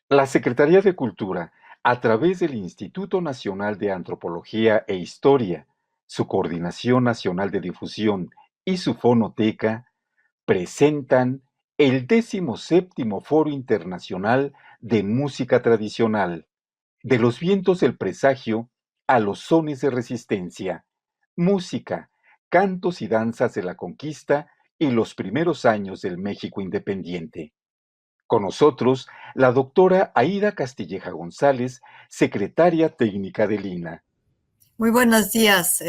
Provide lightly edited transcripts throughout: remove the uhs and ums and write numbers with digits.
La Secretaría de Cultura, a través del Instituto Nacional de Antropología e Historia, su Coordinación Nacional de Difusión y su Fonoteca, presentan el 17º Foro Internacional de Música Tradicional, de los vientos del presagio a los sones de resistencia, música, cantos y danzas de la conquista y los primeros años del México independiente. Con nosotros, la doctora Aída Castilleja González, secretaria técnica del INA. Muy buenos días,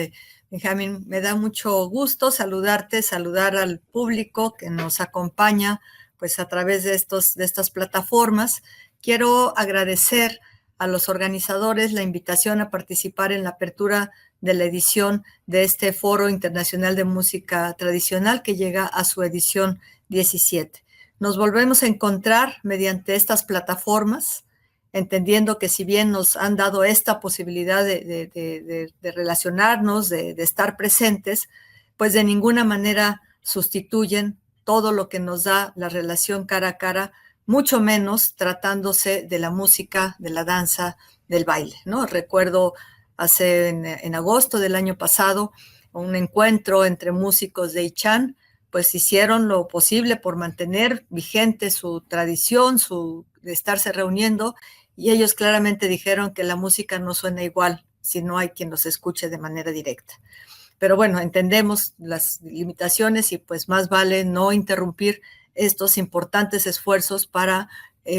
Benjamín. Me da mucho gusto saludarte, saludar al público que nos acompaña pues a través de estas plataformas. Quiero agradecer a los organizadores la invitación a participar en la apertura de la edición de este Foro Internacional de Música Tradicional que llega a su edición 17. Nos volvemos a encontrar mediante estas plataformas, entendiendo que si bien nos han dado esta posibilidad de relacionarnos, de estar presentes, pues de ninguna manera sustituyen todo lo que nos da la relación cara a cara, mucho menos tratándose de la música, de la danza, del baile, ¿no? Recuerdo en agosto del año pasado un encuentro entre músicos de Ichan, pues hicieron lo posible por mantener vigente su tradición, de estarse reuniendo, y ellos claramente dijeron que la música no suena igual si no hay quien los escuche de manera directa. Pero bueno, entendemos las limitaciones y pues más vale no interrumpir estos importantes esfuerzos para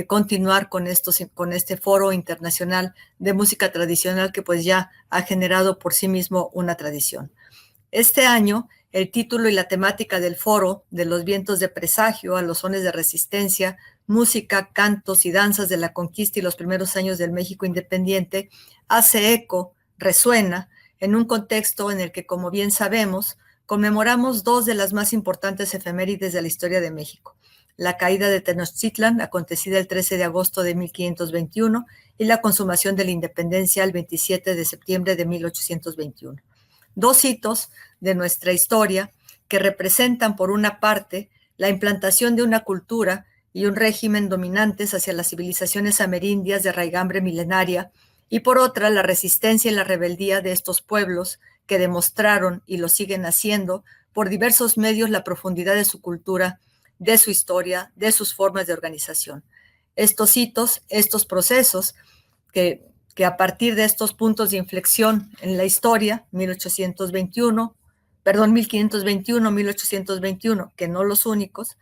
continuar con este foro internacional de música tradicional que pues ya ha generado por sí mismo una tradición. Este año, el título y la temática del foro, de los vientos de presagio a los sones de resistencia, música, cantos y danzas de la conquista y los primeros años del México independiente, hace eco, resuena, en un contexto en el que, como bien sabemos, conmemoramos dos de las más importantes efemérides de la historia de México: la caída de Tenochtitlan, acontecida el 13 de agosto de 1521, y la consumación de la independencia el 27 de septiembre de 1821. Dos hitos de nuestra historia que representan, por una parte, la implantación de una cultura y un régimen dominantes hacia las civilizaciones amerindias de raigambre milenaria, y por otra, la resistencia y la rebeldía de estos pueblos que demostraron, y lo siguen haciendo, por diversos medios la profundidad de su cultura, de su historia, de sus formas de organización. Estos hitos, estos procesos que a partir de estos puntos de inflexión en la historia, 1521, 1821, que no los únicos,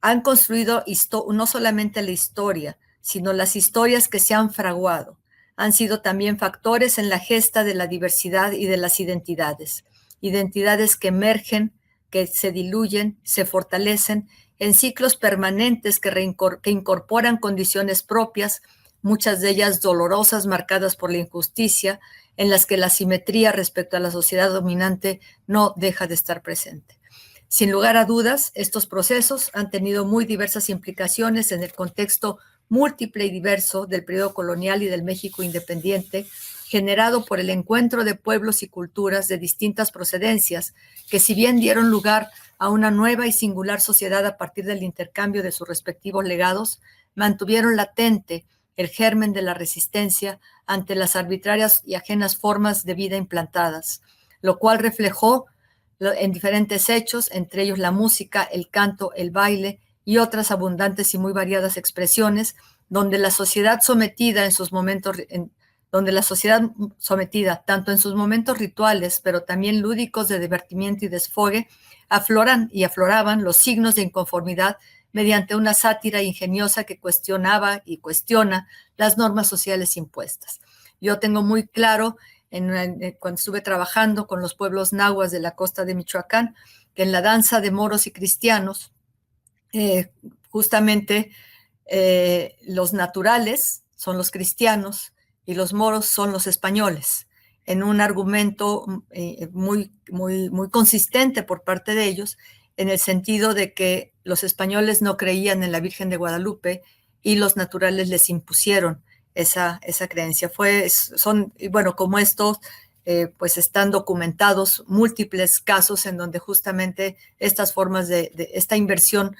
han construido no solamente la historia, sino las historias que se han fraguado. Han sido también factores en la gesta de la diversidad y de las identidades. Identidades que emergen, que se diluyen, se fortalecen en ciclos permanentes que incorporan condiciones propias, muchas de ellas dolorosas, marcadas por la injusticia, en las que la simetría respecto a la sociedad dominante no deja de estar presente. Sin lugar a dudas, estos procesos han tenido muy diversas implicaciones en el contexto múltiple y diverso del periodo colonial y del México independiente, generado por el encuentro de pueblos y culturas de distintas procedencias, que si bien dieron lugar a una nueva y singular sociedad a partir del intercambio de sus respectivos legados, mantuvieron latente el germen de la resistencia ante las arbitrarias y ajenas formas de vida implantadas, lo cual reflejó en diferentes hechos, entre ellos la música, el canto, el baile y otras abundantes y muy variadas expresiones, donde la sociedad sometida en sus momentos, donde la sociedad sometida, tanto en sus momentos rituales, pero también lúdicos de divertimiento y desfogue, afloran y afloraban los signos de inconformidad mediante una sátira ingeniosa que cuestionaba y cuestiona las normas sociales impuestas. Yo tengo muy claro, cuando estuve trabajando con los pueblos nahuas de la costa de Michoacán, que en la danza de moros y cristianos, justamente los naturales son los cristianos y los moros son los españoles, en un argumento muy consistente por parte de ellos, en el sentido de que los españoles no creían en la Virgen de Guadalupe y los naturales les impusieron esa creencia. Bueno, como estos, pues están documentados múltiples casos en donde justamente estas formas de esta inversión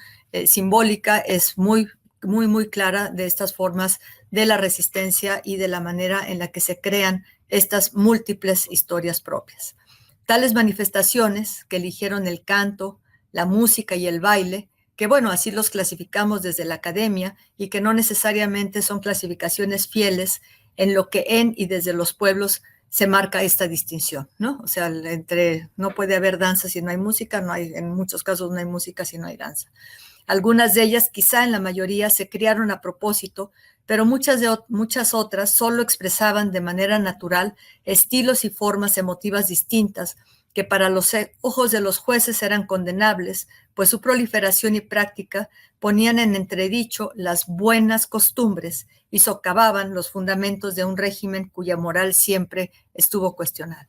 simbólica es muy muy, muy clara de estas formas de la resistencia y de la manera en la que se crean estas múltiples historias propias. Tales manifestaciones que eligieron el canto, la música y el baile, que bueno, así los clasificamos desde la academia y que no necesariamente son clasificaciones fieles en lo que en y desde los pueblos se marca esta distinción, ¿no? O sea, no puede haber danza si no hay música, en muchos casos no hay música si no hay danza. Algunas de ellas, quizá en la mayoría, se crearon a propósito, pero muchas otras solo expresaban de manera natural estilos y formas emotivas distintas que para los ojos de los jueces eran condenables, pues su proliferación y práctica ponían en entredicho las buenas costumbres y socavaban los fundamentos de un régimen cuya moral siempre estuvo cuestionada.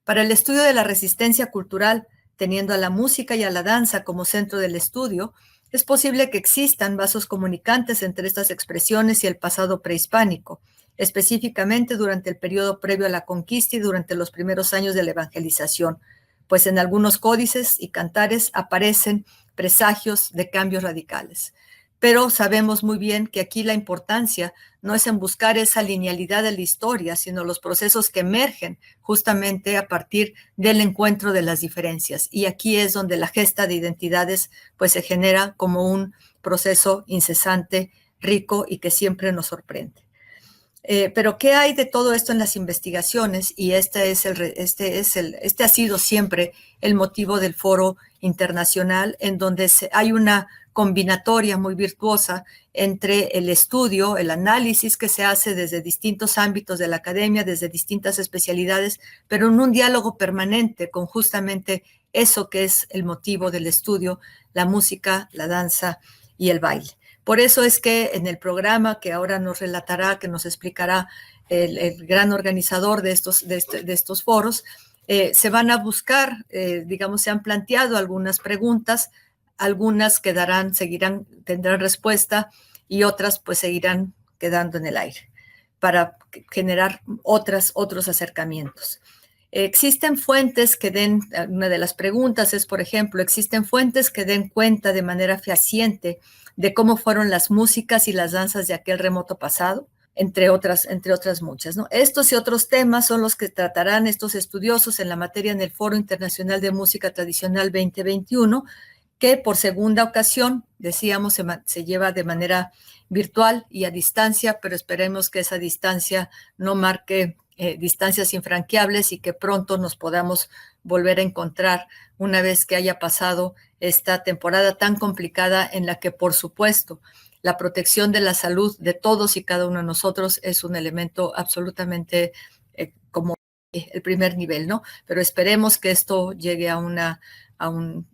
Para el estudio de la resistencia cultural, teniendo a la música y a la danza como centro del estudio, es posible que existan vasos comunicantes entre estas expresiones y el pasado prehispánico, específicamente durante el periodo previo a la conquista y durante los primeros años de la evangelización, pues en algunos códices y cantares aparecen presagios de cambios radicales. Pero sabemos muy bien que aquí la importancia no es en buscar esa linealidad de la historia, sino los procesos que emergen justamente a partir del encuentro de las diferencias. Y aquí es donde la gesta de identidades pues se genera como un proceso incesante, rico y que siempre nos sorprende. Pero ¿qué hay de todo esto en las investigaciones? Y este ha sido siempre el motivo del foro internacional, en donde hay una combinatoria muy virtuosa entre el estudio, el análisis que se hace desde distintos ámbitos de la academia, desde distintas especialidades, pero en un diálogo permanente con justamente eso que es el motivo del estudio, la música, la danza y el baile. Por eso es que en el programa que ahora nos relatará, que nos explicará el gran organizador de estos foros, se van a buscar, se han planteado algunas preguntas, algunas tendrán respuesta y otras pues seguirán quedando en el aire para generar otros acercamientos. Existen fuentes que una de las preguntas es, por ejemplo, ¿existen fuentes que den cuenta de manera fehaciente de cómo fueron las músicas y las danzas de aquel remoto pasado? Entre otras muchas, ¿no? Estos y otros temas son los que tratarán estos estudiosos en la materia en el Foro Internacional de Música Tradicional 2021, que por segunda ocasión, decíamos, se lleva de manera virtual y a distancia, pero esperemos que esa distancia no marque distancias infranqueables y que pronto nos podamos volver a encontrar una vez que haya pasado esta temporada tan complicada en la que, por supuesto, la protección de la salud de todos y cada uno de nosotros es un elemento absolutamente como el primer nivel, ¿no? Pero esperemos que esto llegue a un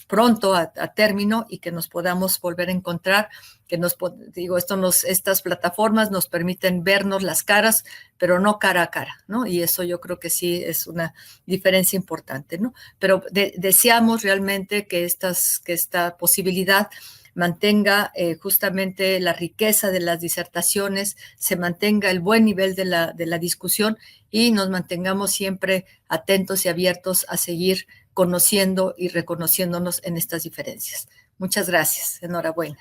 pronto a término y que nos podamos volver a encontrar, estas plataformas nos permiten vernos las caras, pero no cara a cara, ¿no? Y eso yo creo que sí es una diferencia importante, ¿no? Pero deseamos realmente que esta posibilidad mantenga justamente la riqueza de las disertaciones, se mantenga el buen nivel de la discusión y nos mantengamos siempre atentos y abiertos a seguir conociendo y reconociéndonos en estas diferencias. Muchas gracias. Enhorabuena.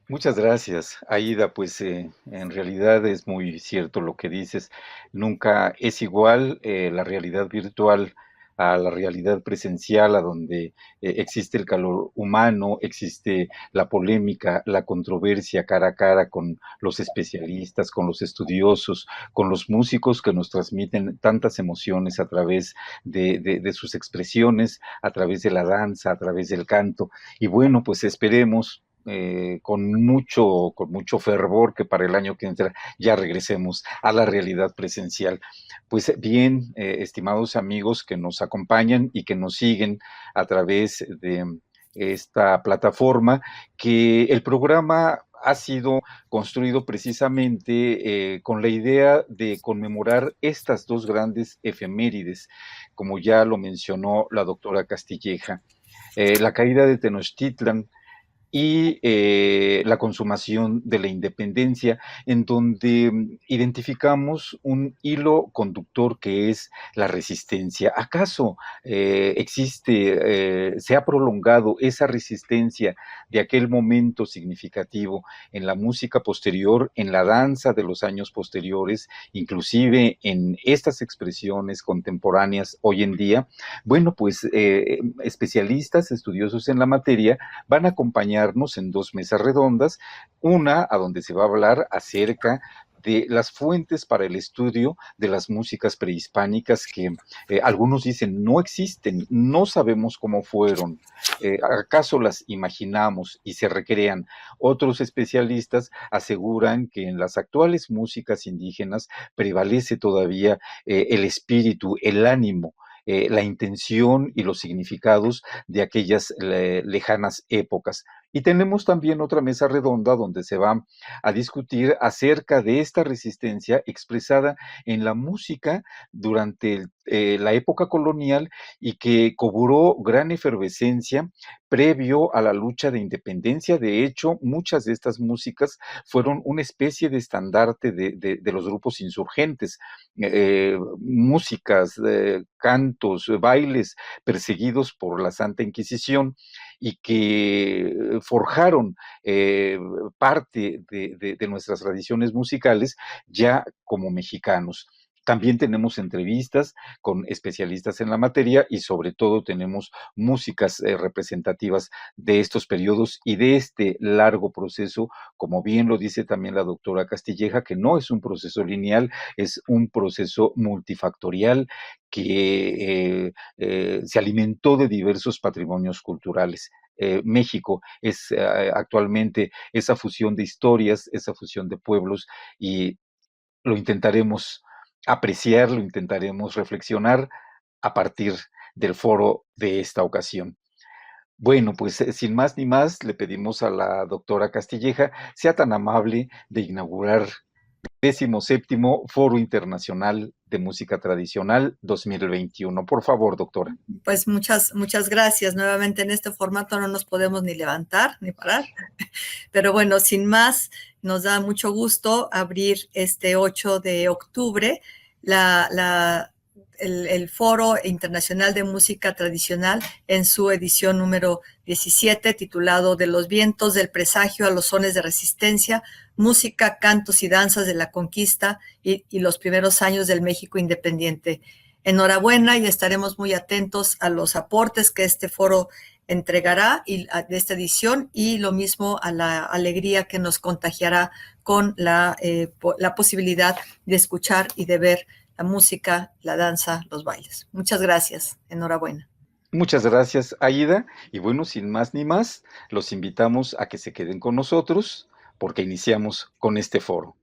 Muchas gracias, Aida. Pues en realidad es muy cierto lo que dices. Nunca es igual la realidad virtual a la realidad presencial, a donde existe el calor humano, existe la polémica, la controversia cara a cara con los especialistas, con los estudiosos, con los músicos que nos transmiten tantas emociones a través de sus expresiones, a través de la danza, a través del canto. Y bueno, pues esperemos con mucho fervor que para el año que entra ya regresemos a la realidad presencial. Pues bien, estimados amigos que nos acompañan y que nos siguen a través de esta plataforma, que el programa ha sido construido precisamente con la idea de conmemorar estas dos grandes efemérides, como ya lo mencionó la doctora Castilleja. La caída de Tenochtitlan y la consumación de la independencia, en donde identificamos un hilo conductor que es la resistencia. ¿Acaso se ha prolongado esa resistencia de aquel momento significativo en la música posterior, en la danza de los años posteriores, inclusive en estas expresiones contemporáneas hoy en día? Bueno, pues especialistas, estudiosos en la materia, van a acompañarnos en dos mesas redondas, una a donde se va a hablar acerca de las fuentes para el estudio de las músicas prehispánicas que algunos dicen no existen, no sabemos cómo fueron, acaso las imaginamos y se recrean. Otros especialistas aseguran que en las actuales músicas indígenas prevalece todavía el espíritu, el ánimo, la intención y los significados de aquellas lejanas épocas. Y tenemos también otra mesa redonda donde se va a discutir acerca de esta resistencia expresada en la música durante la época colonial y que cobró gran efervescencia previo a la lucha de independencia. De hecho, muchas de estas músicas fueron una especie de estandarte de los grupos insurgentes, músicas, cantos, bailes perseguidos por la Santa Inquisición y que forjaron parte de nuestras tradiciones musicales ya como mexicanos. También tenemos entrevistas con especialistas en la materia y sobre todo tenemos músicas representativas de estos periodos y de este largo proceso, como bien lo dice también la doctora Castilleja, que no es un proceso lineal, es un proceso multifactorial que se alimentó de diversos patrimonios culturales. México es actualmente esa fusión de historias, esa fusión de pueblos y lo intentaremos apreciar, lo intentaremos reflexionar a partir del foro de esta ocasión. Bueno, pues sin más ni más, le pedimos a la doctora Castilleja sea tan amable de inaugurar el 17º Foro Internacional de Música Tradicional 2021. Por favor, doctora. Pues muchas gracias. Nuevamente en este formato no nos podemos ni levantar ni parar. Pero bueno, sin más, nos da mucho gusto abrir este 8 de octubre el Foro Internacional de Música Tradicional en su edición número 17, titulado De los vientos del presagio a los sones de resistencia, música, cantos y danzas de la conquista y los primeros años del México independiente. Enhorabuena y estaremos muy atentos a los aportes que este foro entregará de esta edición y lo mismo a la alegría que nos contagiará con la posibilidad de escuchar y de ver la música, la danza, los bailes. Muchas gracias. Enhorabuena. Muchas gracias, Aida. Y bueno, sin más ni más, los invitamos a que se queden con nosotros porque iniciamos con este foro.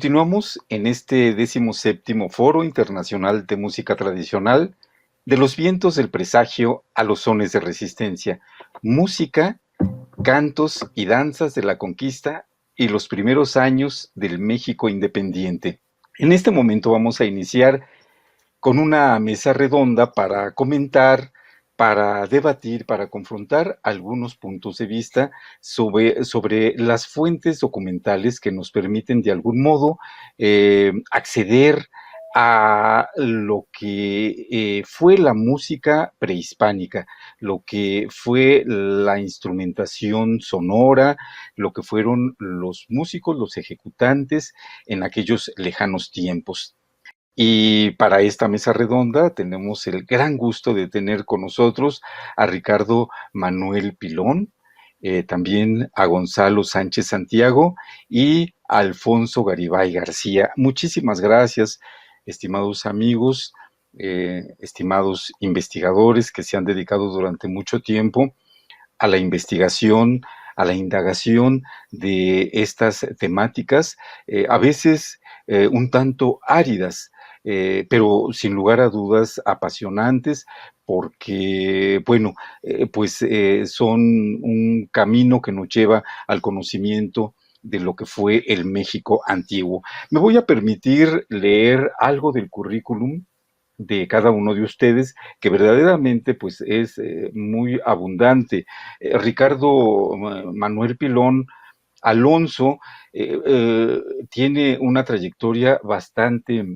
Continuamos en este 17º Foro Internacional de Música Tradicional, de los vientos del presagio a los sones de resistencia, música, cantos y danzas de la conquista y los primeros años del México independiente. En este momento vamos a iniciar con una mesa redonda para comentar, para debatir, para confrontar algunos puntos de vista sobre las fuentes documentales que nos permiten de algún modo acceder a lo que fue la música prehispánica, lo que fue la instrumentación sonora, lo que fueron los músicos, los ejecutantes en aquellos lejanos tiempos. Y para esta mesa redonda tenemos el gran gusto de tener con nosotros a Ricardo Manuel Pilón, también a Gonzalo Sánchez Santiago y a Alfonso Garibay García. Muchísimas gracias, estimados amigos, estimados investigadores que se han dedicado durante mucho tiempo a la investigación, a la indagación de estas temáticas, a veces un tanto áridas, pero sin lugar a dudas apasionantes, porque, bueno, son un camino que nos lleva al conocimiento de lo que fue el México antiguo. Me voy a permitir leer algo del currículum de cada uno de ustedes, que verdaderamente pues es muy abundante. Ricardo Manuel Pilón Alonso tiene una trayectoria bastante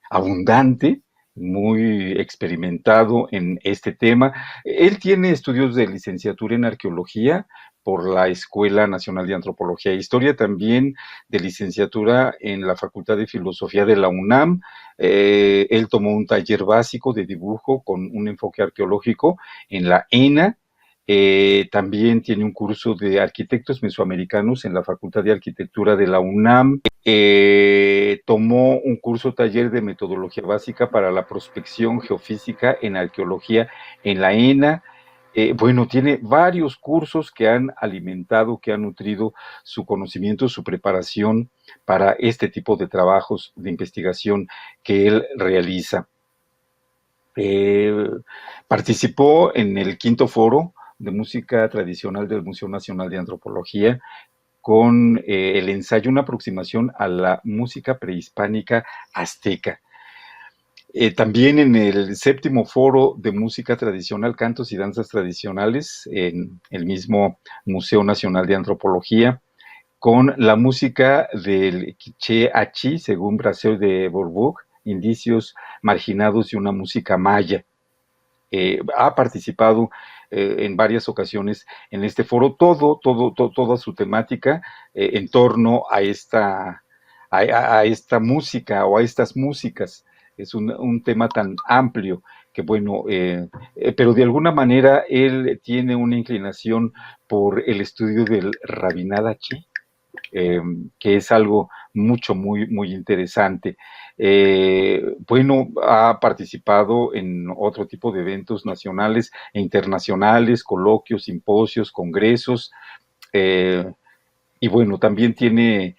abundante, muy experimentado en este tema. Él tiene estudios de licenciatura en arqueología por la Escuela Nacional de Antropología e Historia, también de licenciatura en la Facultad de Filosofía de la UNAM. Él tomó un taller básico de dibujo con un enfoque arqueológico en la ENA. También tiene un curso de arquitectos mesoamericanos en la Facultad de Arquitectura de la UNAM. Tomó un curso taller de metodología básica para la prospección geofísica en arqueología en la ENA. Bueno, tiene varios cursos que han alimentado, que han nutrido su conocimiento, su preparación para este tipo de trabajos de investigación que él realiza. Participó en el 5º Foro de Música Tradicional del Museo Nacional de Antropología con el ensayo Una aproximación a la música prehispánica azteca. También en el 7º Foro de Música Tradicional, Cantos y Danzas Tradicionales, en el mismo Museo Nacional de Antropología, con la música del Quiché Achí, según Brasseur de Bourbourg, indicios marginados y una música maya. Ha participado en varias ocasiones en este foro, toda su temática en torno a esta música o a estas músicas. Es un tema tan amplio que, bueno, pero de alguna manera él tiene una inclinación por el estudio del Rabinat Achí, que es algo muy interesante. Bueno, ha participado en otro tipo de eventos nacionales e internacionales, coloquios, simposios, congresos, y bueno, también tiene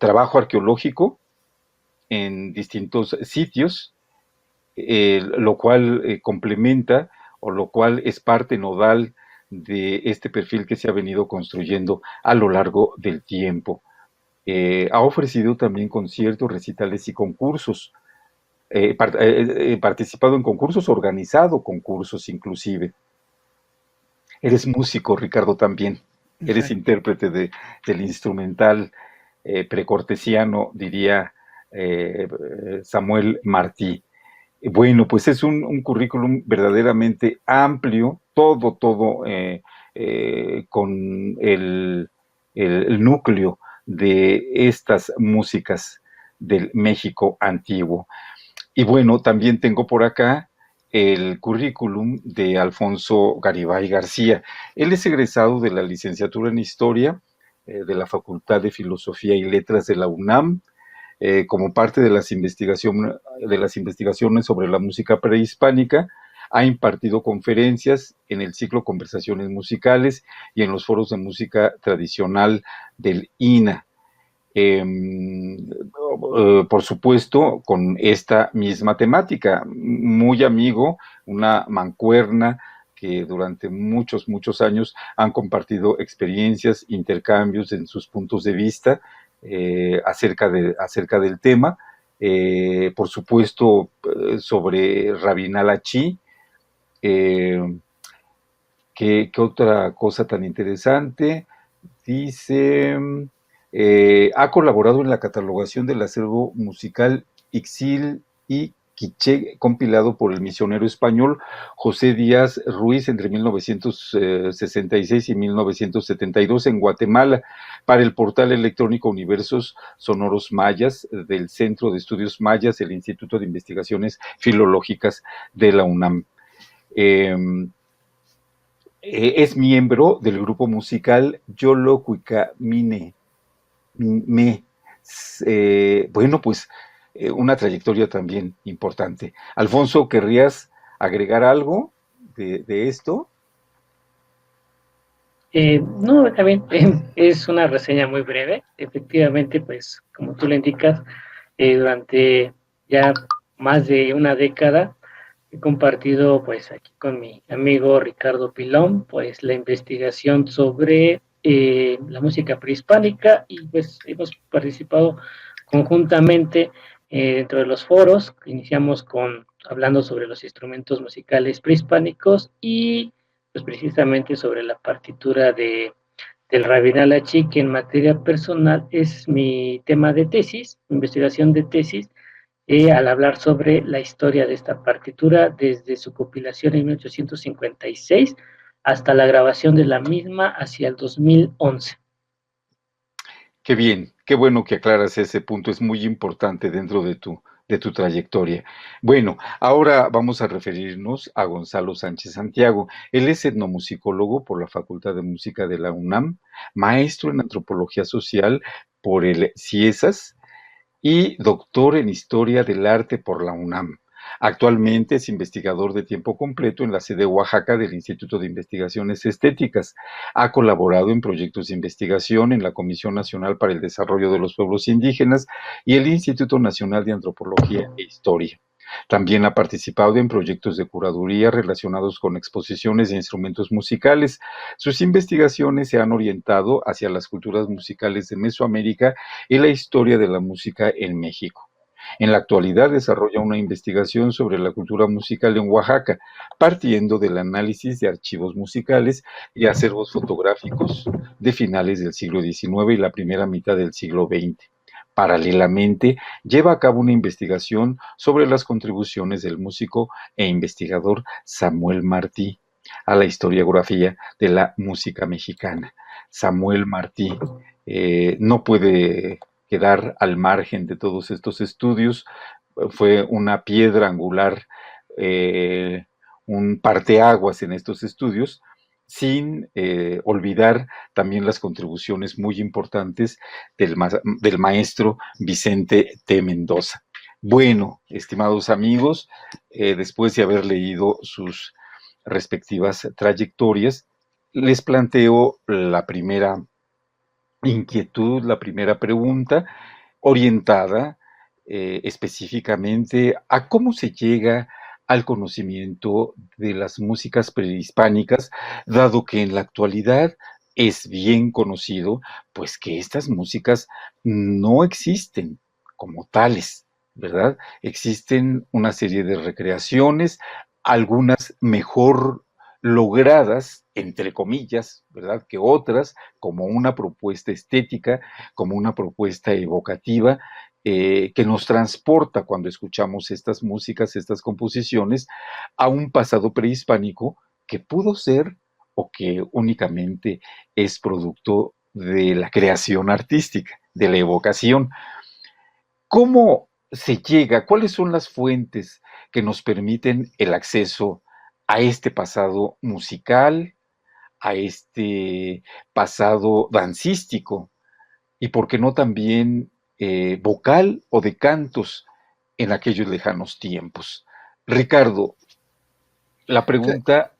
trabajo arqueológico en distintos sitios, lo cual complementa o lo cual es parte nodal de este perfil que se ha venido construyendo a lo largo del tiempo. Ha ofrecido también conciertos, recitales y concursos, participado en concursos, organizado concursos inclusive. Eres músico, Ricardo, también. Eres intérprete del instrumental precortesiano, diría Samuel Martí. Bueno, pues es un currículum verdaderamente amplio, todo con el núcleo de estas músicas del México antiguo. Y bueno, también tengo por acá el currículum de Alfonso Garibay García. Él es egresado de la licenciatura en Historia de la Facultad de Filosofía y Letras de la UNAM, como parte de las investigaciones sobre la música prehispánica. Ha impartido conferencias en el ciclo Conversaciones Musicales y en los foros de música tradicional del INA. por supuesto, con esta misma temática, muy amigo, una mancuerna que durante muchos, muchos años han compartido experiencias, intercambios en sus puntos de vista acerca del tema. Por supuesto, sobre Rabinal Achí, eh, ¿qué otra cosa tan interesante? Dice, ha colaborado en la catalogación del acervo musical Ixil y Quiché, compilado por el misionero español José Díaz Ruiz entre 1966 y 1972 en Guatemala, para el portal electrónico Universos Sonoros Mayas del Centro de Estudios Mayas del Instituto de Investigaciones Filológicas de la UNAM. Eh, es miembro del grupo musical Yolo Cuicamine. Bueno, pues una trayectoria también importante. Alfonso, ¿querrías agregar algo de esto? No, también es una reseña muy breve. Efectivamente, pues como tú le indicas, durante ya más de una década he compartido pues aquí con mi amigo Ricardo Pilón pues la investigación sobre la música prehispánica y pues hemos participado conjuntamente dentro de los foros. Iniciamos hablando sobre los instrumentos musicales prehispánicos y pues precisamente sobre la partitura del Rabinal Achí, que en materia personal es mi tema de tesis, investigación de tesis, al hablar sobre la historia de esta partitura desde su compilación en 1856 hasta la grabación de la misma hacia el 2011. Qué bien, qué bueno que aclaras ese punto, es muy importante dentro de tu trayectoria. Bueno, ahora vamos a referirnos a Gonzalo Sánchez Santiago. Él es etnomusicólogo por la Facultad de Música de la UNAM, maestro en antropología social por el CIESAS y doctor en Historia del Arte por la UNAM. Actualmente es investigador de tiempo completo en la sede Oaxaca del Instituto de Investigaciones Estéticas. Ha colaborado en proyectos de investigación en la Comisión Nacional para el Desarrollo de los Pueblos Indígenas y el Instituto Nacional de Antropología e Historia. También ha participado en proyectos de curaduría relacionados con exposiciones de instrumentos musicales. Sus investigaciones se han orientado hacia las culturas musicales de Mesoamérica y la historia de la música en México. En la actualidad desarrolla una investigación sobre la cultura musical en Oaxaca, partiendo del análisis de archivos musicales y acervos fotográficos de finales del siglo XIX y la primera mitad del siglo XX. Paralelamente, lleva a cabo una investigación sobre las contribuciones del músico e investigador Samuel Martí a la historiografía de la música mexicana. Samuel Martí no puede quedar al margen de todos estos estudios, fue una piedra angular, un parteaguas en estos estudios, sin olvidar también las contribuciones muy importantes del maestro Vicente T. Mendoza. Bueno, estimados amigos, después de haber leído sus respectivas trayectorias, les planteo la primera inquietud, la primera pregunta, orientada específicamente a cómo se llega al conocimiento de las músicas prehispánicas, dado que en la actualidad es bien conocido, pues que estas músicas no existen como tales, ¿verdad? Existen una serie de recreaciones, algunas mejor logradas, entre comillas, ¿verdad? Que otras, como una propuesta estética, como una propuesta evocativa, que nos transporta cuando escuchamos estas músicas, estas composiciones, a un pasado prehispánico que pudo ser o que únicamente es producto de la creación artística, de la evocación. ¿Cómo se llega? ¿Cuáles son las fuentes que nos permiten el acceso a este pasado musical, a este pasado dancístico y, por qué no, también vocal o de cantos en aquellos lejanos tiempos? Ricardo, la Sí, pregunta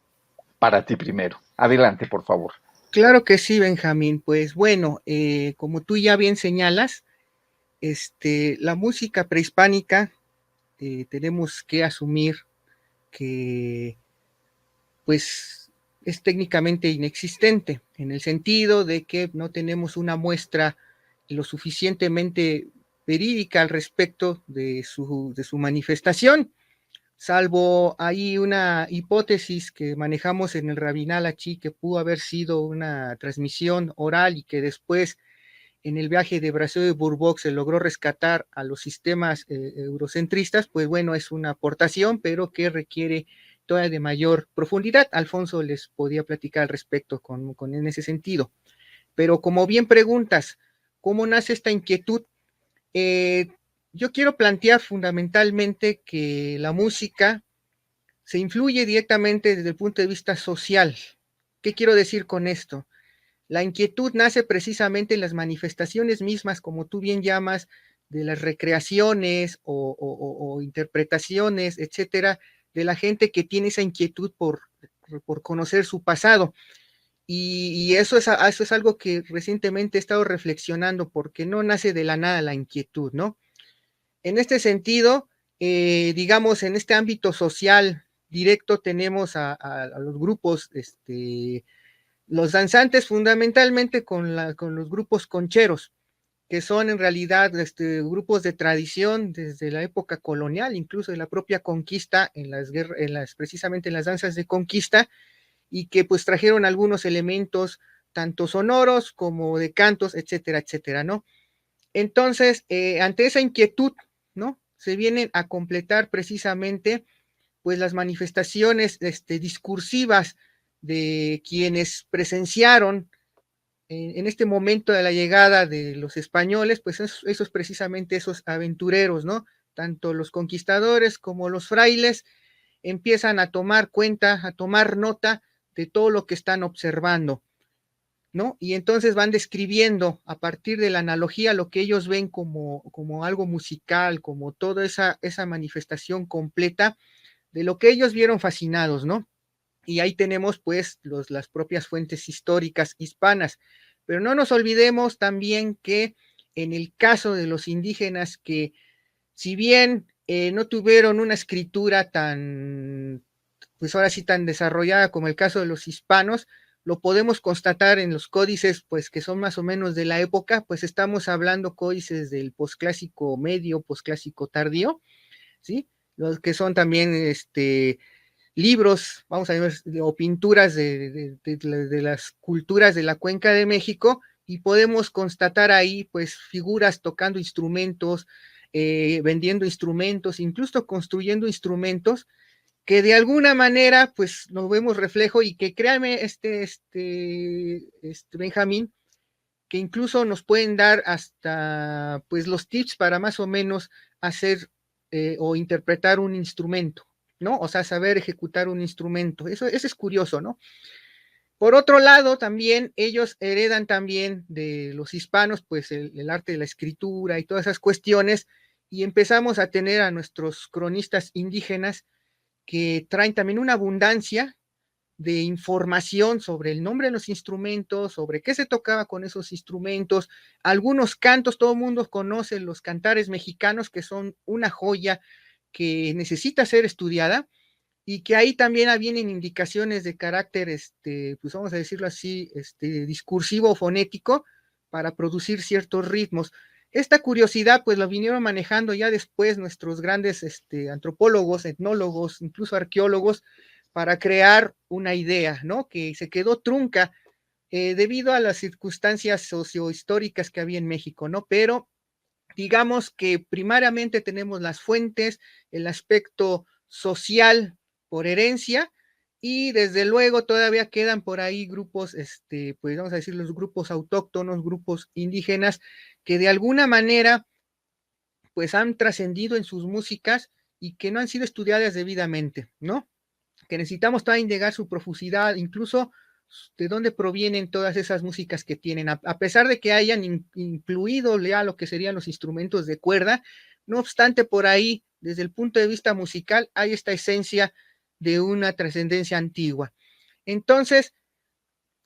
para ti primero. Adelante, por favor. Claro que sí, Benjamín. Pues bueno, como tú ya bien señalas, la música prehispánica tenemos que asumir que pues es técnicamente inexistente, en el sentido de que no tenemos una muestra lo suficientemente verídica al respecto de su manifestación, salvo ahí una hipótesis que manejamos en el Rabinal Achí, que pudo haber sido una transmisión oral y que después en el viaje de Brasil de Bourbox se logró rescatar a los sistemas eurocentristas. Pues bueno, es una aportación, pero que requiere todavía de mayor profundidad. Alfonso les podía platicar al respecto en ese sentido. Pero como bien preguntas, ¿cómo nace esta inquietud? Eh, yo quiero plantear fundamentalmente que la música se influye directamente desde el punto de vista social. ¿Qué quiero decir con esto? La inquietud nace precisamente en las manifestaciones mismas, como tú bien llamas, de las recreaciones o interpretaciones, etcétera, de la gente que tiene esa inquietud por conocer su pasado. Y eso es algo que recientemente he estado reflexionando, porque no nace de la nada la inquietud, ¿no? En este sentido, digamos, en este ámbito social directo tenemos a los grupos, los danzantes fundamentalmente con los grupos concheros, que son en realidad grupos de tradición desde la época colonial, incluso de la propia conquista, precisamente en las danzas de conquista, y que pues trajeron algunos elementos tanto sonoros como de cantos, etcétera, etcétera, ¿no? Entonces, ante esa inquietud, ¿no? Se vienen a completar precisamente pues las manifestaciones discursivas de quienes presenciaron en este momento de la llegada de los españoles, pues esos precisamente esos aventureros, ¿no? Tanto los conquistadores como los frailes empiezan a tomar cuenta, a tomar nota de todo lo que están observando, ¿no? Y entonces van describiendo a partir de la analogía lo que ellos ven como algo musical, como toda esa manifestación completa de lo que ellos vieron fascinados, ¿no? Y ahí tenemos pues las propias fuentes históricas hispanas. Pero no nos olvidemos también que en el caso de los indígenas, que si bien no tuvieron una escritura pues ahora sí tan desarrollada como el caso de los hispanos, lo podemos constatar en los códices, pues que son más o menos de la época, pues estamos hablando códices del posclásico medio, posclásico tardío, ¿sí? Los que son también libros, vamos a ver, o pinturas de las culturas de la Cuenca de México, y podemos constatar ahí pues figuras tocando instrumentos, vendiendo instrumentos, incluso construyendo instrumentos, que de alguna manera pues nos vemos reflejo, y que créame, Benjamín, que incluso nos pueden dar hasta pues los tips para más o menos hacer o interpretar un instrumento, ¿no? O sea, saber ejecutar un instrumento. Eso es curioso, ¿no? Por otro lado, también ellos heredan también de los hispanos, pues el arte de la escritura y todas esas cuestiones, y empezamos a tener a nuestros cronistas indígenas que traen también una abundancia de información sobre el nombre de los instrumentos, sobre qué se tocaba con esos instrumentos, algunos cantos. Todo el mundo conoce los cantares mexicanos, que son una joya que necesita ser estudiada, y que ahí también vienen indicaciones de carácter, pues vamos a decirlo así, discursivo o fonético, para producir ciertos ritmos. Esta curiosidad pues lo vinieron manejando ya después nuestros grandes antropólogos, etnólogos, incluso arqueólogos, para crear una idea, ¿no? Que se quedó trunca debido a las circunstancias sociohistóricas que había en México, ¿no? Pero digamos que primariamente tenemos las fuentes, el aspecto social por herencia, y desde luego todavía quedan por ahí grupos, pues vamos a decir los grupos autóctonos, grupos indígenas, que de alguna manera pues han trascendido en sus músicas y que no han sido estudiadas debidamente, ¿no? Que necesitamos todavía indagar su profusidad, incluso de dónde provienen todas esas músicas que tienen, a pesar de que hayan incluido ya lo que serían los instrumentos de cuerda. No obstante, por ahí, desde el punto de vista musical, hay esta esencia de una trascendencia antigua. Entonces,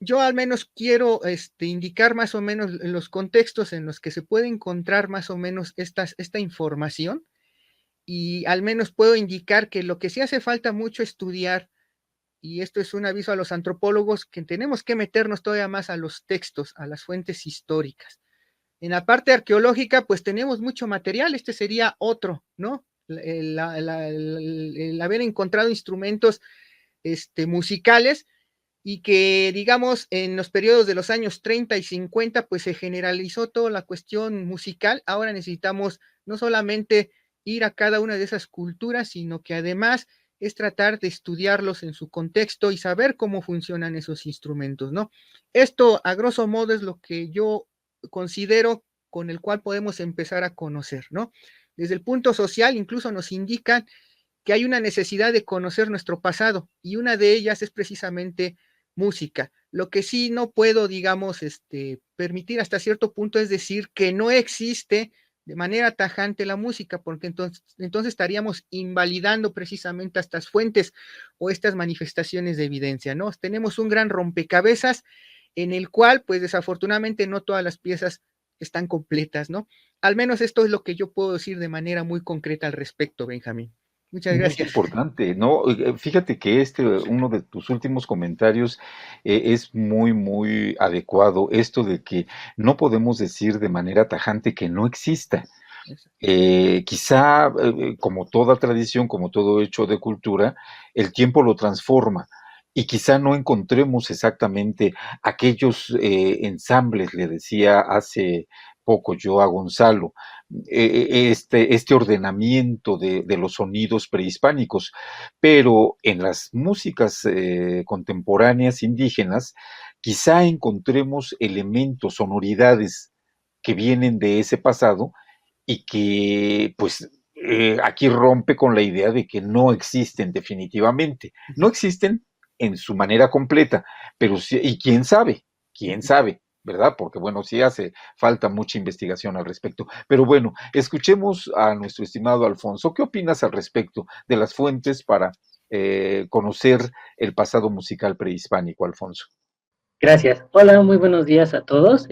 yo al menos quiero indicar más o menos los contextos en los que se puede encontrar más o menos esta información, y al menos puedo indicar que lo que sí hace falta mucho estudiar, y esto es un aviso a los antropólogos, que tenemos que meternos todavía más a los textos, a las fuentes históricas. En la parte arqueológica, pues tenemos mucho material, este sería otro, ¿no? El haber encontrado instrumentos musicales, y que, digamos, en los periodos de los años 30 y 50, pues se generalizó toda la cuestión musical. Ahora necesitamos no solamente ir a cada una de esas culturas, sino que además es tratar de estudiarlos en su contexto y saber cómo funcionan esos instrumentos, ¿no? Esto, a grosso modo, es lo que yo considero con el cual podemos empezar a conocer, ¿no? Desde el punto social, incluso nos indican que hay una necesidad de conocer nuestro pasado, y una de ellas es precisamente música. Lo que sí no puedo, digamos, permitir hasta cierto punto es decir que no existe de manera tajante la música, porque entonces estaríamos invalidando precisamente estas fuentes o estas manifestaciones de evidencia, ¿no? Tenemos un gran rompecabezas en el cual, pues desafortunadamente, no todas las piezas están completas, ¿no? Al menos esto es lo que yo puedo decir de manera muy concreta al respecto, Benjamín. Muchas Muy gracias. importante, ¿no? Fíjate que uno de tus últimos comentarios es muy, muy adecuado, esto de que no podemos decir de manera tajante que no exista. Quizá, como toda tradición, como todo hecho de cultura, el tiempo lo transforma, y quizá no encontremos exactamente aquellos ensambles, le decía hace poco yo a Gonzalo, este ordenamiento de los sonidos prehispánicos, pero en las músicas contemporáneas indígenas quizá encontremos elementos, sonoridades que vienen de ese pasado, y que pues aquí rompe con la idea de que no existen definitivamente. No existen en su manera completa, pero sí, y quién sabe, ¿verdad? Porque bueno, sí hace falta mucha investigación al respecto. Pero bueno, escuchemos a nuestro estimado Alfonso. ¿Qué opinas al respecto de las fuentes para conocer el pasado musical prehispánico, Alfonso? Gracias. Hola, muy buenos días a todos,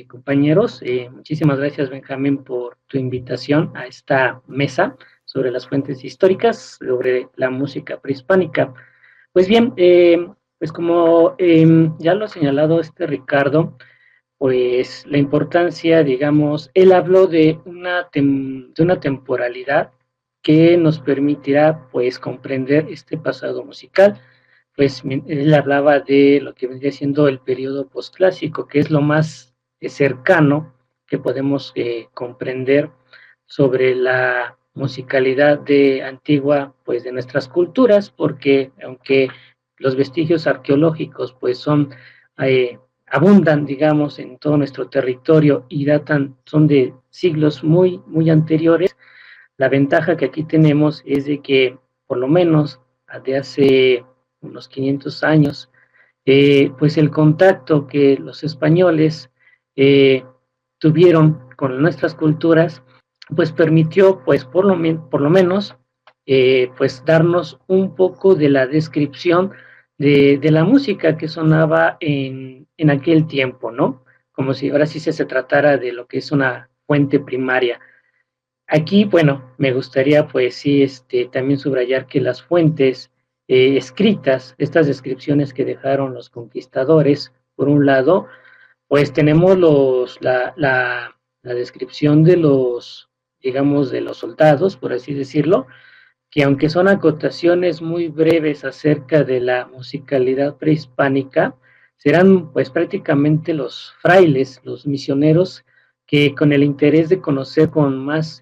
compañeros. Muchísimas gracias, Benjamín, por tu invitación a esta mesa sobre las fuentes históricas, sobre la música prehispánica. Pues bien, pues como ya lo ha señalado Ricardo, pues la importancia, digamos, él habló de una temporalidad que nos permitirá, pues, comprender este pasado musical. Pues él hablaba de lo que vendría siendo el periodo posclásico, que es lo más cercano que podemos comprender sobre la musicalidad de antigua, pues, de nuestras culturas, porque aunque los vestigios arqueológicos, pues, abundan, digamos, en todo nuestro territorio y son de siglos muy, muy anteriores, la ventaja que aquí tenemos es de que, por lo menos, de hace unos 500 años, pues el contacto que los españoles tuvieron con nuestras culturas, pues permitió, pues por lo menos, pues darnos un poco de la descripción de la música que sonaba en aquel tiempo, ¿no? Como si ahora sí se tratara de lo que es una fuente primaria. Aquí, bueno, me gustaría pues sí también subrayar que las fuentes escritas, estas descripciones que dejaron los conquistadores, por un lado, pues tenemos la descripción de los, digamos, de los soldados, por así decirlo, que aunque son acotaciones muy breves acerca de la musicalidad prehispánica, serán pues prácticamente los frailes, los misioneros, que con el interés de conocer con más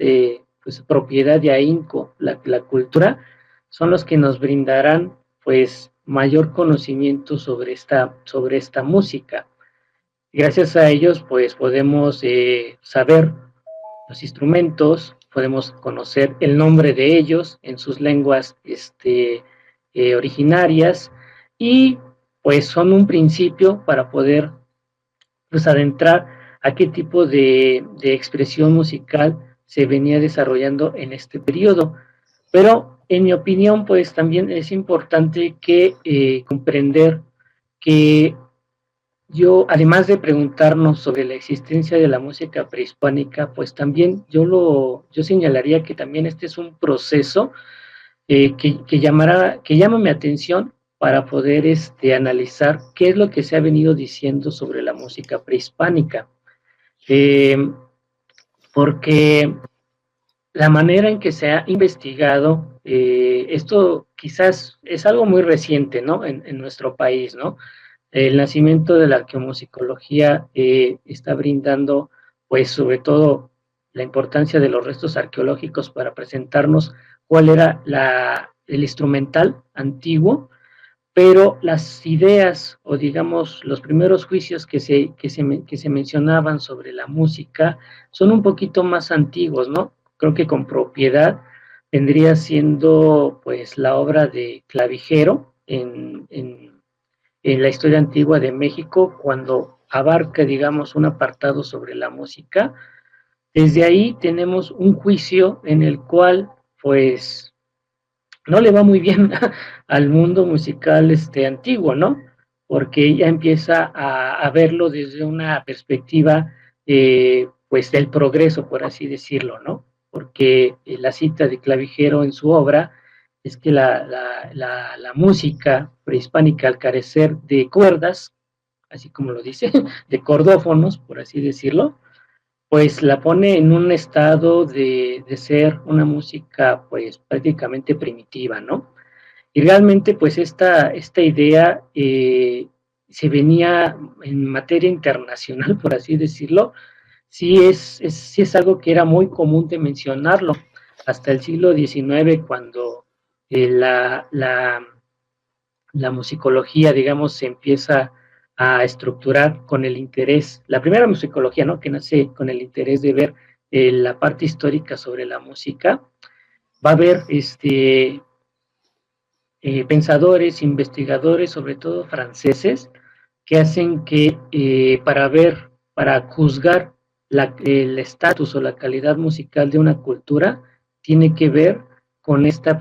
pues, propiedad y ahínco la cultura, son los que nos brindarán pues mayor conocimiento sobre esta música. Gracias a ellos pues podemos saber los instrumentos, podemos conocer el nombre de ellos en sus lenguas originarias, y pues son un principio para poder pues adentrar a qué tipo de expresión musical se venía desarrollando en este periodo. Pero en mi opinión pues también es importante que comprender que yo, además de preguntarnos sobre la existencia de la música prehispánica, pues también yo señalaría que también este es un proceso que llama mi atención para poder analizar qué es lo que se ha venido diciendo sobre la música prehispánica. Eh, Porque la manera en que se ha investigado, esto quizás es algo muy reciente, ¿no? En nuestro país, ¿no? El nacimiento de la arqueomusicología está brindando, pues, sobre todo la importancia de los restos arqueológicos para presentarnos cuál era el instrumental antiguo, pero las ideas o digamos los primeros juicios que se mencionaban sobre la música son un poquito más antiguos, ¿no? Creo que con propiedad vendría siendo pues la obra de Clavijero en la historia antigua de México, cuando abarca, digamos, un apartado sobre la música. Desde ahí tenemos un juicio en el cual, pues, no le va muy bien al mundo musical antiguo, ¿no? Porque ya empieza a verlo desde una perspectiva, pues, del progreso, por así decirlo, ¿no? Porque la cita de Clavijero en su obra es que la música prehispánica, al carecer de cuerdas, así como lo dice, de cordófonos, por así decirlo, pues la pone en un estado de ser una música pues prácticamente primitiva, ¿no? Y realmente pues esta idea se venía en materia internacional, por así decirlo, sí es algo que era muy común de mencionarlo hasta el siglo XIX, cuando la musicología, digamos, se empieza a estructurar con el interés, la primera musicología, ¿no? Que nace con el interés de ver la parte histórica sobre la música. Va a haber pensadores, investigadores, sobre todo franceses, que hacen que para juzgar el estatus o la calidad musical de una cultura, tiene que ver con esta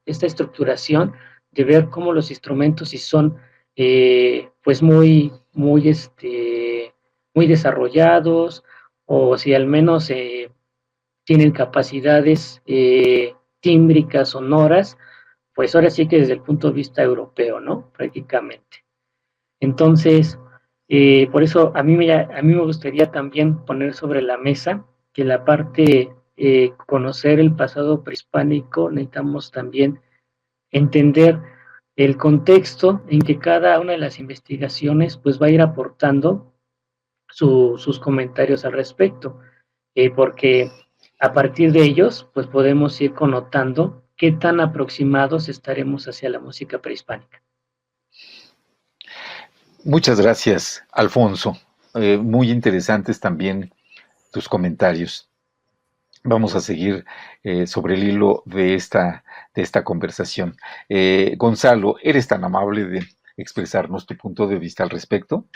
estructuración de ver cómo los instrumentos si son pues muy desarrollados, o si al menos tienen capacidades tímbricas, sonoras, pues ahora sí que desde el punto de vista europeo, ¿no? Prácticamente. Entonces, por eso a mí me gustaría también poner sobre la mesa que la parte conocer el pasado prehispánico, necesitamos también entender el contexto en que cada una de las investigaciones pues va a ir aportando sus comentarios al respecto, porque a partir de ellos pues podemos ir connotando qué tan aproximados estaremos hacia la música prehispánica. Muchas gracias, Alfonso. Muy interesantes también tus comentarios. Vamos a seguir sobre el hilo de esta conversación. Gonzalo, ¿eres tan amable de expresarnos tu punto de vista al respecto?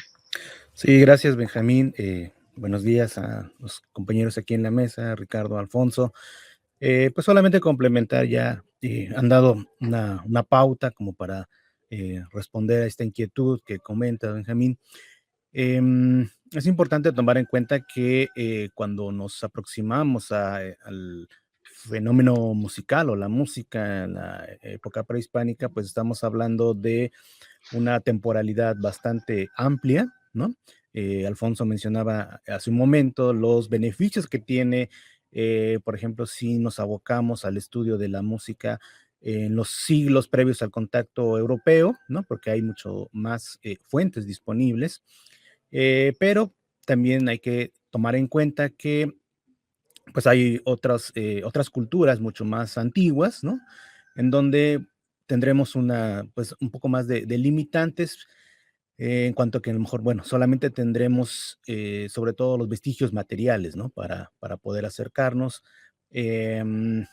Sí, gracias, Benjamín. Buenos días a los compañeros aquí en la mesa, Ricardo, Alfonso. Pues solamente complementar, ya han dado una pauta como para responder a esta inquietud que comenta Benjamín. Es importante tomar en cuenta que cuando nos aproximamos al fenómeno musical o la música en la época prehispánica, pues estamos hablando de una temporalidad bastante amplia, ¿no? Alfonso mencionaba hace un momento los beneficios que tiene, por ejemplo, si nos abocamos al estudio de la música en los siglos previos al contacto europeo, ¿no? Porque hay mucho más fuentes disponibles, pero también hay que tomar en cuenta que pues hay otras culturas mucho más antiguas, ¿no? En donde tendremos pues un poco más de limitantes, en cuanto a que a lo mejor, bueno, solamente tendremos sobre todo los vestigios materiales, ¿no? Para poder acercarnos. En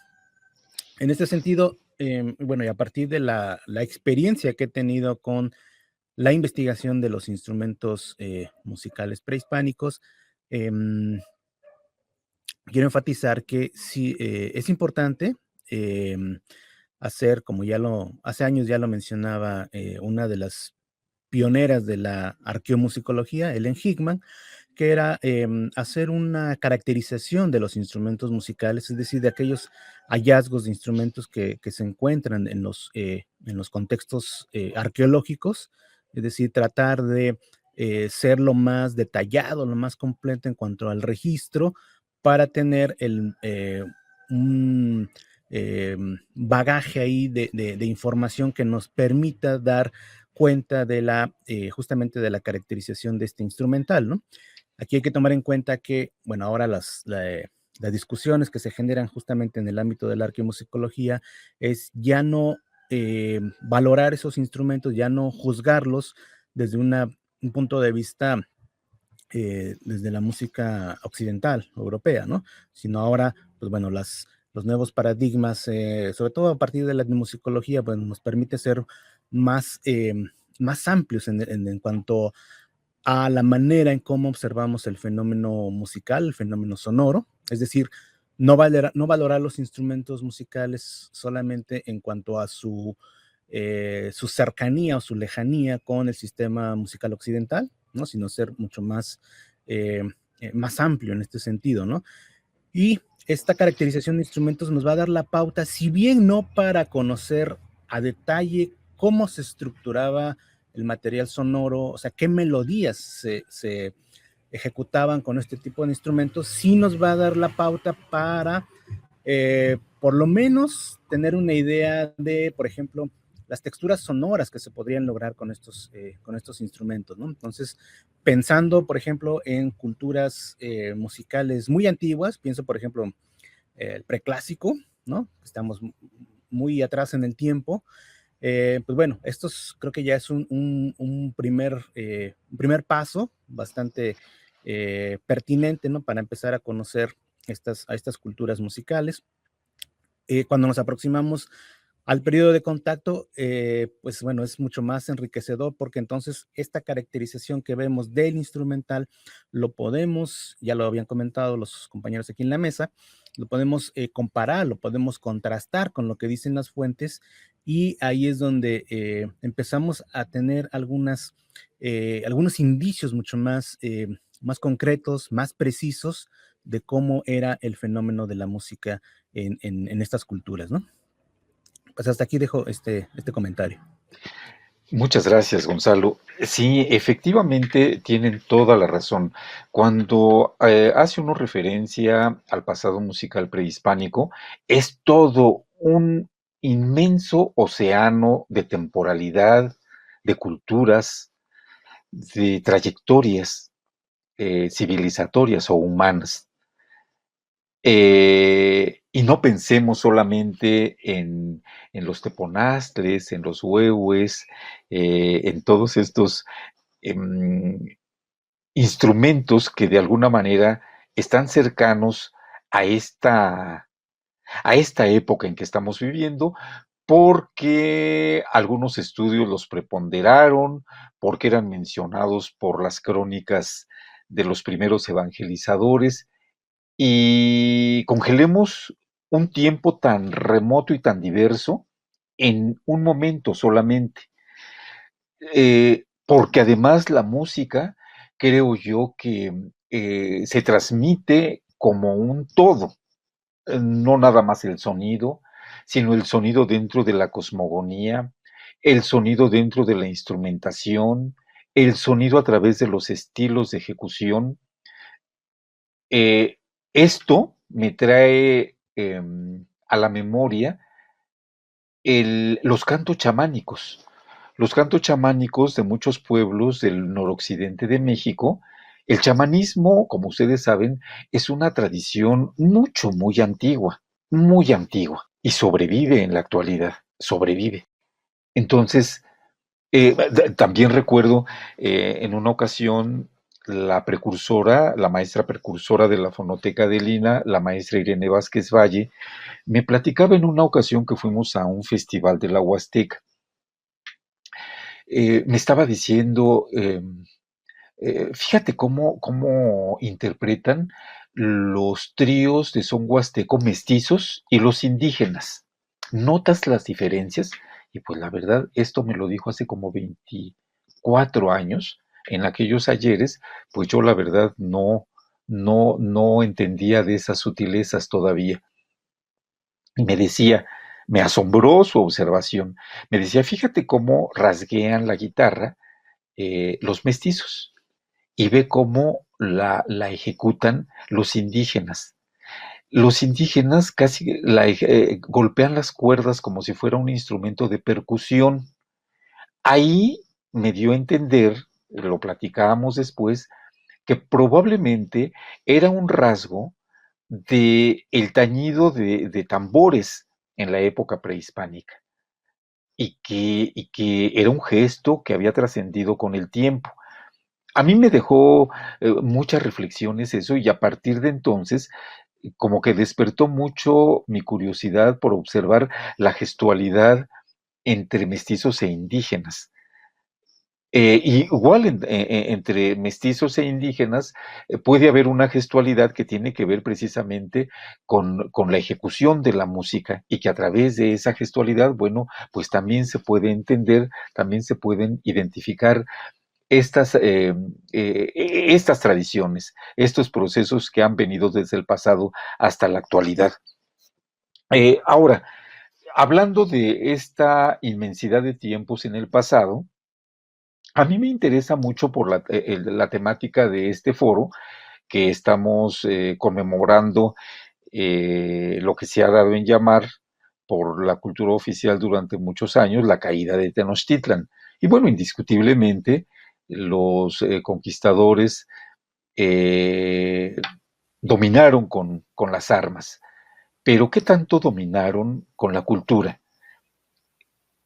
este sentido, bueno, y a partir de la experiencia que he tenido con la investigación de los instrumentos musicales prehispánicos, quiero enfatizar que sí es importante hacer, como hace años ya lo mencionaba, una de las pioneras de la arqueomusicología, Ellen Hickman, que era hacer una caracterización de los instrumentos musicales, es decir, de aquellos hallazgos de instrumentos que se encuentran en los contextos arqueológicos, es decir, tratar de ser lo más detallado, lo más completo en cuanto al registro, para tener un bagaje ahí de información que nos permita dar cuenta de justamente de la caracterización de este instrumental, ¿no? Aquí hay que tomar en cuenta que, bueno, ahora las discusiones que se generan justamente en el ámbito de la arqueomusicología es ya no valorar esos instrumentos, ya no juzgarlos desde un punto de vista desde la música occidental, europea, ¿no? Sino ahora, pues bueno, los nuevos paradigmas, sobre todo a partir de la etnomusicología, pues nos permite ser más, más amplios en cuanto a la manera en cómo observamos el fenómeno musical, el fenómeno sonoro, es decir, no valorar los instrumentos musicales solamente en cuanto a su cercanía o su lejanía con el sistema musical occidental, ¿no? Sino ser mucho más amplio en este sentido, ¿no? Y esta caracterización de instrumentos nos va a dar la pauta, si bien no para conocer a detalle cómo se estructuraba el material sonoro, o sea, qué melodías se ejecutaban con este tipo de instrumentos, sí nos va a dar la pauta para, por lo menos, tener una idea de, por ejemplo, las texturas sonoras que se podrían lograr con estos instrumentos, ¿no? Entonces, pensando, por ejemplo, en culturas musicales muy antiguas, pienso, por ejemplo, el preclásico, ¿no? Estamos muy atrás en el tiempo. Pues bueno, creo que ya es un primer paso bastante pertinente, ¿no? Para empezar a conocer a estas culturas musicales. Cuando nos aproximamos al periodo de contacto, pues bueno, es mucho más enriquecedor porque entonces esta caracterización que vemos del instrumental lo podemos, ya lo habían comentado los compañeros aquí en la mesa, lo podemos comparar, lo podemos contrastar con lo que dicen las fuentes y ahí es donde empezamos a tener algunos indicios mucho más concretos, más precisos de cómo era el fenómeno de la música en estas culturas, ¿no? Pues hasta aquí dejo este comentario. Muchas gracias, Gonzalo. Sí, efectivamente tienen toda la razón. Cuando hace uno referencia al pasado musical prehispánico, es todo un inmenso océano de temporalidad, de culturas, de trayectorias civilizatorias o humanas. Y no pensemos solamente en los teponastres, en los huehues, en todos estos em, instrumentos que de alguna manera están cercanos a esta época en que estamos viviendo, porque algunos estudios los preponderaron, porque eran mencionados por las crónicas de los primeros evangelizadores, y congelemos un tiempo tan remoto y tan diverso en un momento solamente. Porque además la música, creo yo que se transmite como un todo, no nada más el sonido, sino el sonido dentro de la cosmogonía, el sonido dentro de la instrumentación, el sonido a través de los estilos de ejecución. Eh, Esto me trae a la memoria los cantos chamánicos. Los cantos chamánicos de muchos pueblos del noroccidente de México. El chamanismo, como ustedes saben, es una tradición muy antigua, y sobrevive en la actualidad, sobrevive. Entonces, también recuerdo en una ocasión la maestra precursora de la fonoteca de Lina, la maestra Irene Vázquez Valle, me platicaba en una ocasión que fuimos a un festival de la Huasteca. Me estaba diciendo, fíjate cómo interpretan los tríos de son huasteco mestizos y los indígenas. ¿Notas las diferencias? Y pues la verdad, esto me lo dijo hace como 24 años, en aquellos ayeres, pues yo la verdad no entendía de esas sutilezas todavía. Y me decía, me asombró su observación, me decía, fíjate cómo rasguean la guitarra los mestizos y ve cómo la ejecutan los indígenas. Los indígenas casi golpean las cuerdas como si fuera un instrumento de percusión. Ahí me dio a entender, lo platicábamos después, que probablemente era un rasgo de el tañido de tambores en la época prehispánica y que era un gesto que había trascendido con el tiempo. A mí me dejó muchas reflexiones eso y a partir de entonces como que despertó mucho mi curiosidad por observar la gestualidad entre mestizos e indígenas. Igual entre mestizos e indígenas puede haber una gestualidad que tiene que ver precisamente con la ejecución de la música y que a través de esa gestualidad, bueno, pues también se puede entender, también se pueden identificar estas, estas tradiciones, estos procesos que han venido desde el pasado hasta la actualidad. Ahora, hablando de esta inmensidad de tiempos en el pasado, a mí me interesa mucho por la temática de este foro que estamos conmemorando lo que se ha dado en llamar por la cultura oficial durante muchos años la caída de Tenochtitlan. Y bueno, indiscutiblemente los conquistadores eh, dominaron con las armas, pero ¿qué tanto dominaron con la cultura?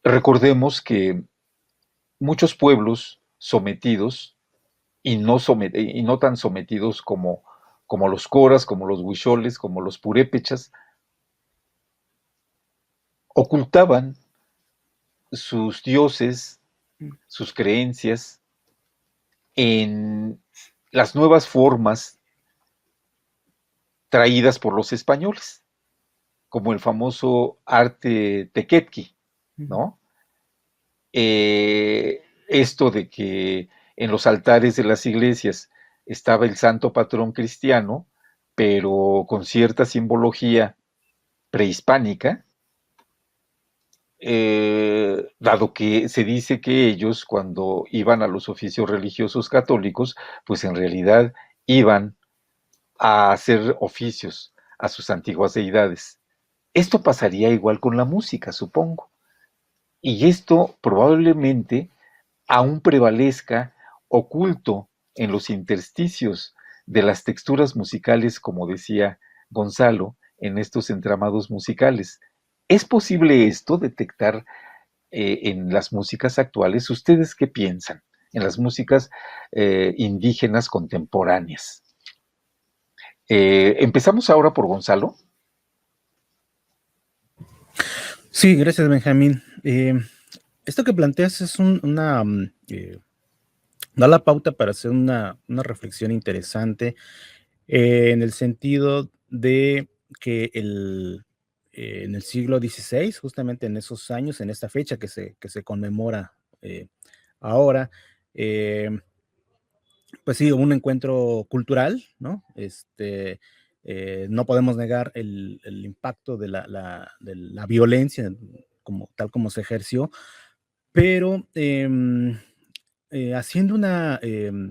Recordemos que muchos pueblos sometidos y no tan sometidos como los coras, como los huicholes, como los purépechas, ocultaban sus dioses, sus creencias en las nuevas formas traídas por los españoles, como el famoso arte tequetqui, ¿no? Esto de que en los altares de las iglesias estaba el santo patrón cristiano, pero con cierta simbología prehispánica, dado que se dice que ellos cuando iban a los oficios religiosos católicos, pues en realidad iban a hacer oficios a sus antiguas deidades. Esto pasaría igual con la música, supongo. Y esto probablemente aún prevalezca oculto en los intersticios de las texturas musicales, como decía Gonzalo, en estos entramados musicales. ¿Es posible esto detectar en las músicas actuales? ¿Ustedes qué piensan? En las músicas indígenas contemporáneas. Empezamos ahora por Gonzalo. Sí, gracias, Benjamín. Esto que planteas es da la pauta para hacer una reflexión interesante en el sentido de que en el siglo XVI, justamente en esos años, en esta fecha que se conmemora ahora, eh, pues sí, un encuentro cultural, ¿no? No podemos negar el impacto de de la violencia tal como se ejerció, pero haciendo una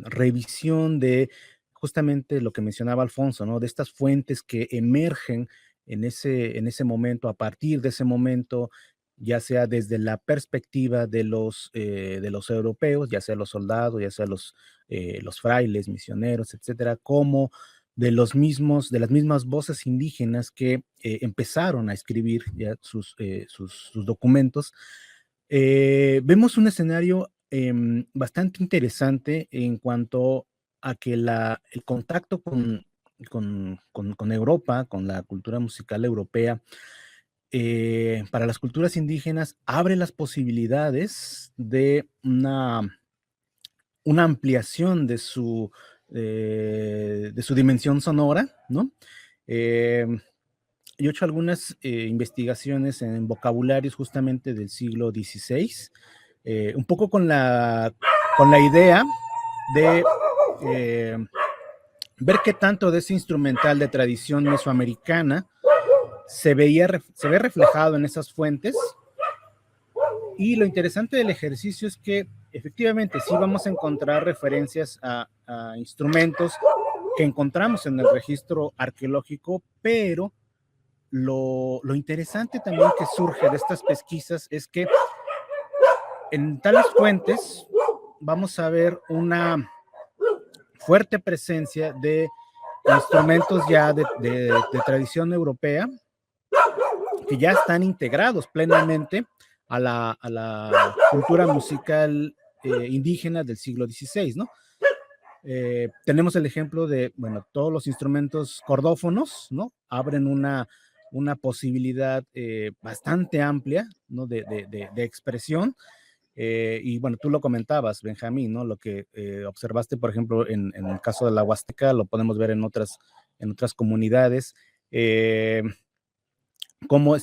revisión de justamente lo que mencionaba Alfonso, ¿no? De estas fuentes que emergen en ese momento, a partir de ese momento, ya sea desde la perspectiva de los europeos, ya sea los soldados, ya sea los frailes, misioneros, etcétera, como de las mismas voces indígenas que empezaron a escribir ya sus documentos. Vemos un escenario bastante interesante en cuanto a que el contacto con Europa, con la cultura musical europea, para las culturas indígenas abre las posibilidades de una ampliación de su dimensión sonora, ¿no? yo he hecho algunas investigaciones en vocabularios justamente del siglo XVI, un poco con la idea de ver qué tanto de ese instrumental de tradición mesoamericana se ve reflejado en esas fuentes. Y lo interesante del ejercicio es que efectivamente sí vamos a encontrar referencias a instrumentos que encontramos en el registro arqueológico, pero lo interesante también que surge de estas pesquisas es que en tales fuentes vamos a ver una fuerte presencia de instrumentos ya de tradición europea que ya están integrados plenamente a la cultura musical indígena del siglo XVI, ¿no? Tenemos el ejemplo de, bueno, todos los instrumentos cordófonos, ¿no? Abren una posibilidad bastante amplia, ¿no? de expresión. Y bueno, tú lo comentabas, Benjamín, ¿no? Lo que observaste, por ejemplo, en el caso de la Huasteca, lo podemos ver en otras comunidades. Como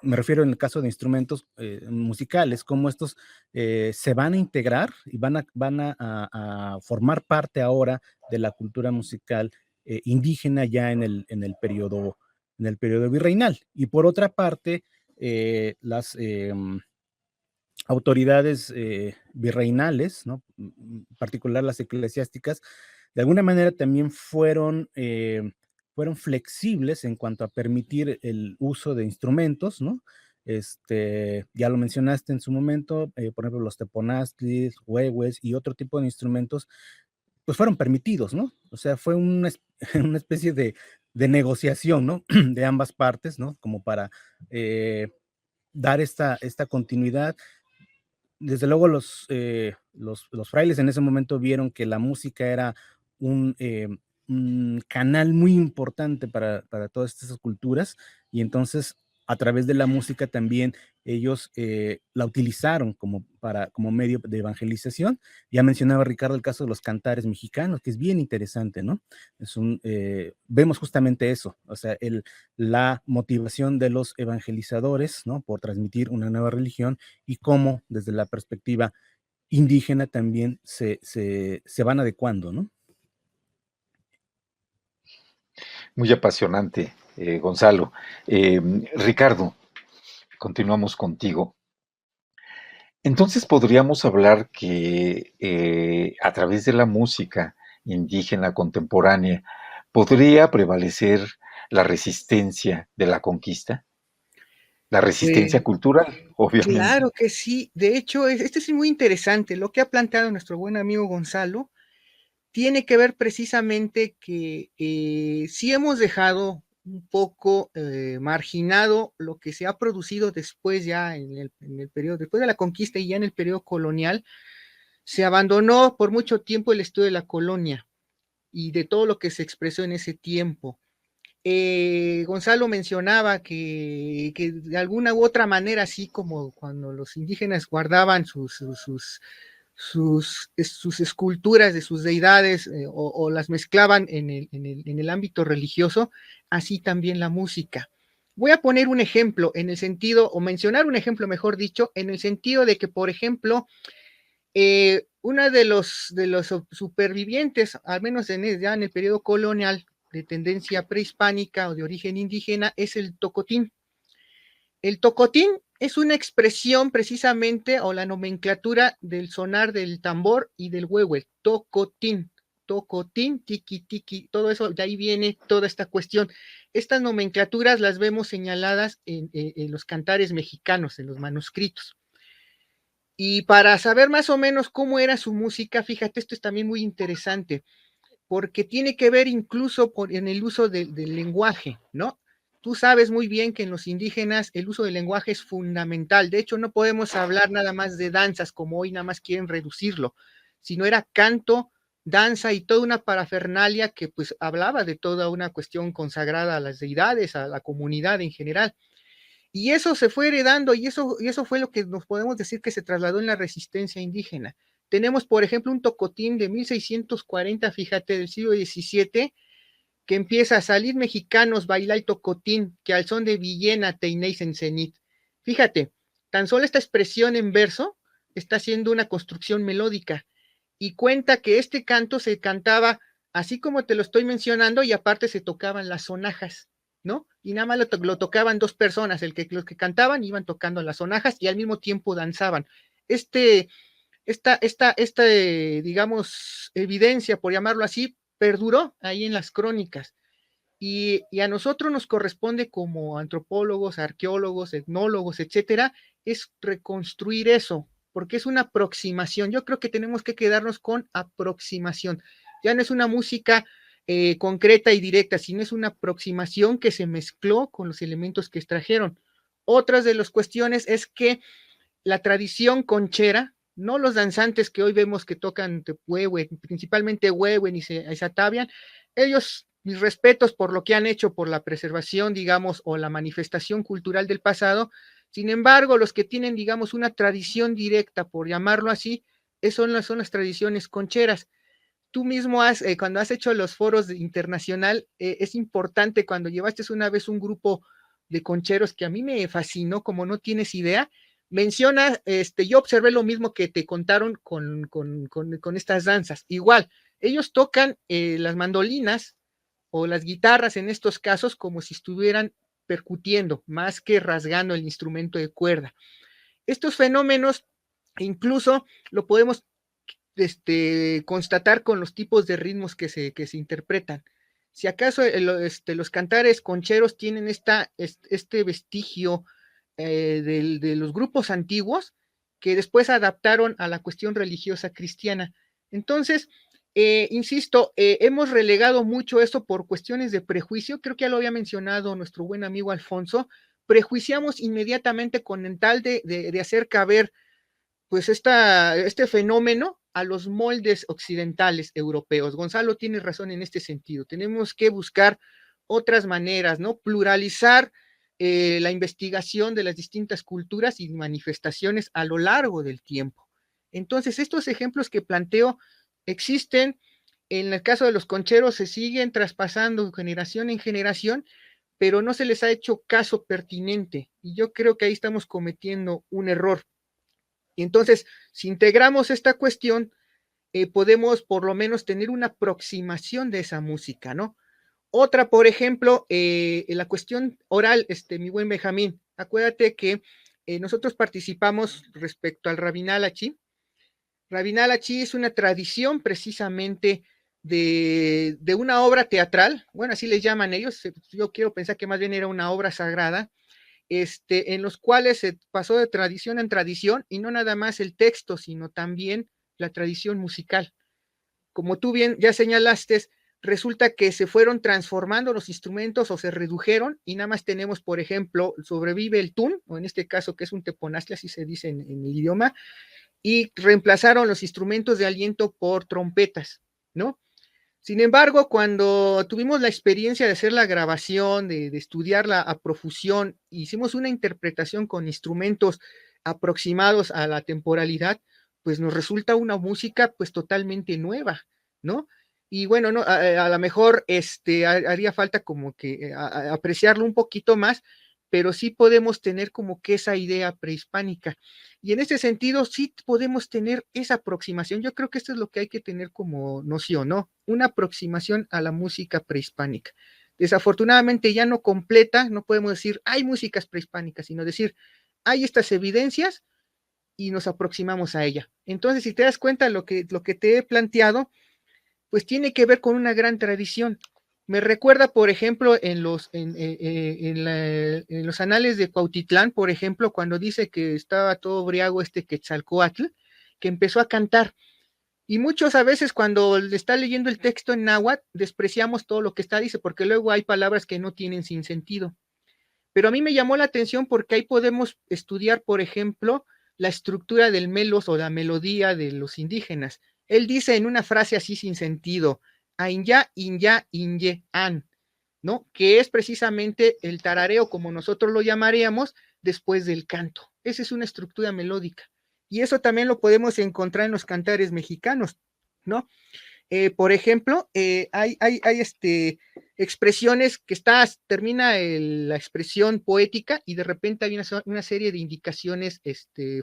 me refiero en el caso de instrumentos musicales, cómo estos se van a integrar y van a formar parte ahora de la cultura musical indígena ya en el periodo virreinal. Y por otra parte, las autoridades virreinales, ¿no? En particular las eclesiásticas, de alguna manera también fueron flexibles en cuanto a permitir el uso de instrumentos, ¿no? Ya lo mencionaste en su momento, por ejemplo, los teponaztlis, huehues y otro tipo de instrumentos, pues fueron permitidos, ¿no? O sea, fue una especie de negociación, ¿no? De ambas partes, ¿no? Como para dar esta continuidad. Desde luego los frailes en ese momento vieron que la música era un canal muy importante para todas estas culturas, y entonces a través de la música también ellos la utilizaron como medio de evangelización. Ya mencionaba Ricardo el caso de los cantares mexicanos, que es bien interesante, ¿no? Vemos justamente eso, o sea, la motivación de los evangelizadores, ¿no? Por transmitir una nueva religión, y cómo desde la perspectiva indígena también se van adecuando, ¿no? Muy apasionante, Gonzalo. Ricardo, continuamos contigo. Entonces podríamos hablar que a través de la música indígena contemporánea podría prevalecer la resistencia de la conquista, la resistencia cultural, obviamente. Claro que sí. De hecho, esto es muy interesante. Lo que ha planteado nuestro buen amigo Gonzalo tiene que ver precisamente que sí hemos dejado un poco marginado lo que se ha producido después, ya en el periodo, después de la conquista y ya en el periodo colonial. Se abandonó por mucho tiempo el estudio de la colonia y de todo lo que se expresó en ese tiempo. Gonzalo mencionaba que de alguna u otra manera, así como cuando los indígenas guardaban sus esculturas de sus deidades o las mezclaban en el ámbito religioso, así también la música. Voy a poner un ejemplo en el sentido, o mencionar un ejemplo, mejor dicho, en el sentido de que, por ejemplo, uno de los supervivientes, al menos ya en el periodo colonial, de tendencia prehispánica o de origen indígena, es el tocotín. El tocotín es una expresión precisamente, o la nomenclatura del sonar del tambor y del huehue. Tocotín, tiki tiki, todo eso, de ahí viene toda esta cuestión. Estas nomenclaturas las vemos señaladas en los cantares mexicanos, en los manuscritos. Y para saber más o menos cómo era su música, fíjate, esto es también muy interesante, porque tiene que ver incluso en el uso del lenguaje, ¿no? Tú sabes muy bien que en los indígenas el uso del lenguaje es fundamental. De hecho, no podemos hablar nada más de danzas, como hoy nada más quieren reducirlo, sino era canto, danza y toda una parafernalia que pues hablaba de toda una cuestión consagrada a las deidades, a la comunidad en general. Y eso se fue heredando, y eso fue lo que nos podemos decir que se trasladó en la resistencia indígena. Tenemos, por ejemplo, un tocotín de 1640, fíjate, del siglo XVII, que empieza a salir mexicanos, bailar tocotín, que al son de Villena teinéis en cenit. Fíjate, tan solo esta expresión en verso está haciendo una construcción melódica y cuenta que este canto se cantaba así como te lo estoy mencionando y aparte se tocaban las sonajas, ¿no? Y nada más lo tocaban dos personas, los que cantaban iban tocando las sonajas y al mismo tiempo danzaban. Esta digamos, evidencia, por llamarlo así, perduró ahí en las crónicas. Y a nosotros nos corresponde como antropólogos, arqueólogos, etnólogos, etcétera, es reconstruir eso, porque es una aproximación. Yo creo que tenemos que quedarnos con aproximación. Ya no es una música concreta y directa, sino es una aproximación que se mezcló con los elementos que extrajeron. Otras de las cuestiones es que la tradición conchera, no los danzantes que hoy vemos que tocan huehue, principalmente huehue y se atavian, ellos, mis respetos por lo que han hecho por la preservación, digamos, o la manifestación cultural del pasado. Sin embargo, los que tienen, digamos, una tradición directa, por llamarlo así, son las tradiciones concheras. Tú mismo cuando has hecho los foros internacional, es importante cuando llevaste una vez un grupo de concheros que a mí me fascinó, como no tienes idea, menciona, yo observé lo mismo que te contaron con estas danzas. Igual, ellos tocan las mandolinas o las guitarras en estos casos como si estuvieran percutiendo, más que rasgando el instrumento de cuerda. Estos fenómenos incluso lo podemos constatar con los tipos de ritmos que se interpretan. Si acaso los cantares concheros tienen este vestigio de los grupos antiguos que después adaptaron a la cuestión religiosa cristiana. Entonces, insisto, hemos relegado mucho eso por cuestiones de prejuicio. Creo que ya lo había mencionado nuestro buen amigo Alfonso. Prejuiciamos inmediatamente con el tal de hacer caber pues este fenómeno a los moldes occidentales europeos. Gonzalo tiene razón en este sentido. Tenemos que buscar otras maneras, ¿no? Pluralizar la investigación de las distintas culturas y manifestaciones a lo largo del tiempo. Entonces, estos ejemplos que planteo existen. En el caso de los concheros se siguen traspasando generación en generación, pero no se les ha hecho caso pertinente. Y yo creo que ahí estamos cometiendo un error. Y entonces, si integramos esta cuestión, podemos por lo menos tener una aproximación de esa música, ¿no? Otra, por ejemplo, la cuestión oral, mi buen Benjamín, acuérdate que nosotros participamos respecto al Rabinalachi. Rabinalachi es una tradición precisamente de una obra teatral, bueno, así les llaman ellos, yo quiero pensar que más bien era una obra sagrada, en los cuales se pasó de tradición en tradición, y no nada más el texto, sino también la tradición musical. Como tú bien ya señalaste, resulta que se fueron transformando los instrumentos o se redujeron, y nada más tenemos, por ejemplo, sobrevive el tún, o en este caso que es un teponazli, así se dice en el idioma, y reemplazaron los instrumentos de aliento por trompetas, ¿no? Sin embargo, cuando tuvimos la experiencia de hacer la grabación, de estudiarla a profusión, hicimos una interpretación con instrumentos aproximados a la temporalidad, pues nos resulta una música pues totalmente nueva, ¿no? Y bueno, no, a lo mejor haría falta como que apreciarlo un poquito más, pero sí podemos tener como que esa idea prehispánica. Y en este sentido, sí podemos tener esa aproximación. Yo creo que esto es lo que hay que tener como noción, ¿no? Una aproximación a la música prehispánica. Desafortunadamente ya no completa, no podemos decir hay músicas prehispánicas, sino decir hay estas evidencias y nos aproximamos a ella. Entonces, si te das cuenta, lo que te he planteado, pues tiene que ver con una gran tradición. Me recuerda, por ejemplo, en los anales de Cuautitlán, por ejemplo, cuando dice que estaba todo briago Quetzalcóatl, que empezó a cantar. Y muchos a veces cuando le está leyendo el texto en náhuatl, despreciamos todo lo que dice, porque luego hay palabras que no tienen sin sentido. Pero a mí me llamó la atención porque ahí podemos estudiar, por ejemplo, la estructura del melos o la melodía de los indígenas. Él dice en una frase así sin sentido, ainya, inya, inye, an, ¿no? Que es precisamente el tarareo, como nosotros lo llamaríamos, después del canto. Esa es una estructura melódica. Y eso también lo podemos encontrar en los cantares mexicanos, ¿no? Por ejemplo, hay expresiones que termina la expresión poética y de repente hay una serie de indicaciones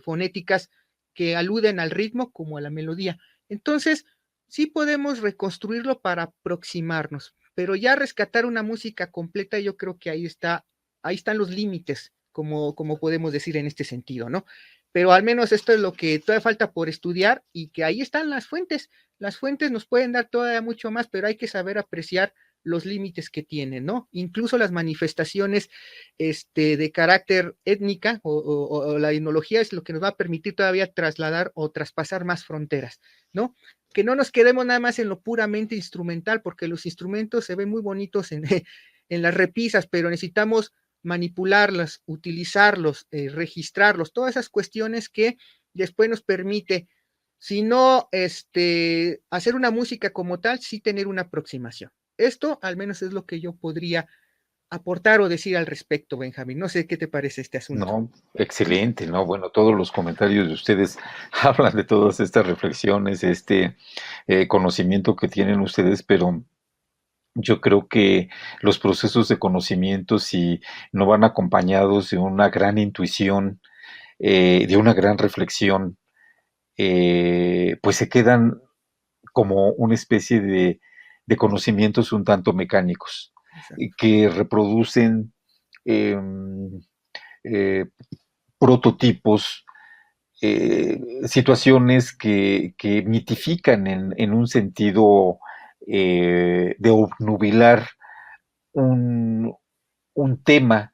fonéticas que aluden al ritmo como a la melodía. Entonces, sí podemos reconstruirlo para aproximarnos, pero ya rescatar una música completa, yo creo que ahí están los límites, como podemos decir en este sentido, ¿no? Pero al menos esto es lo que todavía falta por estudiar y que ahí están las fuentes. Las fuentes nos pueden dar todavía mucho más, pero hay que saber apreciar los límites que tienen, ¿no? Incluso las manifestaciones de carácter étnica o la etnología es lo que nos va a permitir todavía trasladar o traspasar más fronteras, ¿no? Que no nos quedemos nada más en lo puramente instrumental, porque los instrumentos se ven muy bonitos en las repisas, pero necesitamos manipularlos, utilizarlos, registrarlos, todas esas cuestiones que después nos permite, si no hacer una música como tal, sí tener una aproximación. Esto al menos es lo que yo podría aportar o decir al respecto, Benjamín. No sé qué te parece este asunto. No, excelente, ¿no? Bueno, todos los comentarios de ustedes hablan de todas estas reflexiones, conocimiento que tienen ustedes, pero yo creo que los procesos de conocimiento, si no van acompañados de una gran intuición, de una gran reflexión, pues se quedan como una especie de conocimientos un tanto mecánicos, que reproducen eh, prototipos, situaciones que mitifican en un sentido de obnubilar un, un tema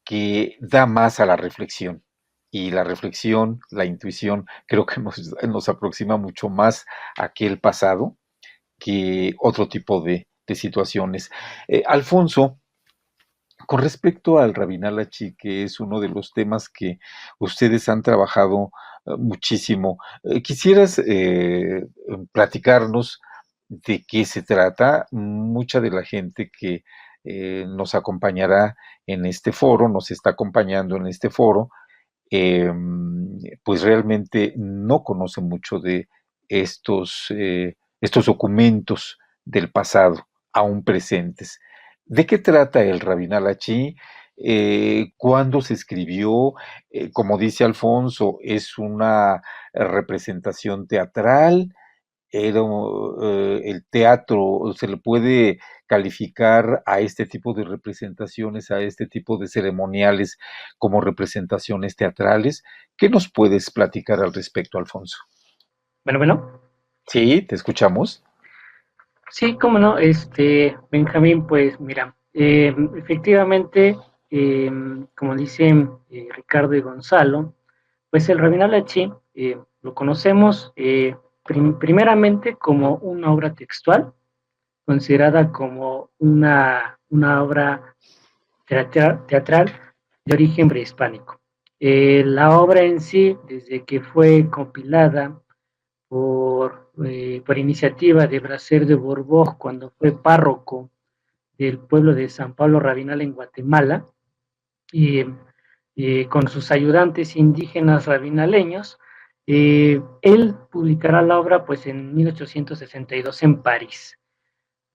que da más a la reflexión. Y la reflexión, la intuición, creo que nos aproxima mucho más a aquel pasado que otro tipo de situaciones. Alfonso, con respecto al Rabinalachi, que es uno de los temas que ustedes han trabajado muchísimo, quisieras platicarnos de qué se trata. Mucha de la gente que nos acompañará en este foro, nos está acompañando en este foro, eh, pues realmente no conoce mucho de estos documentos del pasado, aún presentes. ¿De qué trata el Rabinalachi? ¿Cuándo se escribió? Como dice Alfonso, es una representación teatral. Era, el teatro, se le puede calificar a este tipo de representaciones, a este tipo de ceremoniales como representaciones teatrales. ¿Qué nos puedes platicar al respecto, Alfonso? Bueno. Sí, te escuchamos. Sí, cómo no, Benjamín, pues mira, efectivamente, como dicen Ricardo y Gonzalo, pues el Rabinalachi lo conocemos primeramente como una obra textual, considerada como una obra teatral de origen prehispánico. La obra en sí, desde que fue compilada por iniciativa de Bracer de Borbó, cuando fue párroco del pueblo de San Pablo Rabinal en Guatemala, y con sus ayudantes indígenas rabinaleños, él publicará la obra pues en 1862 en París.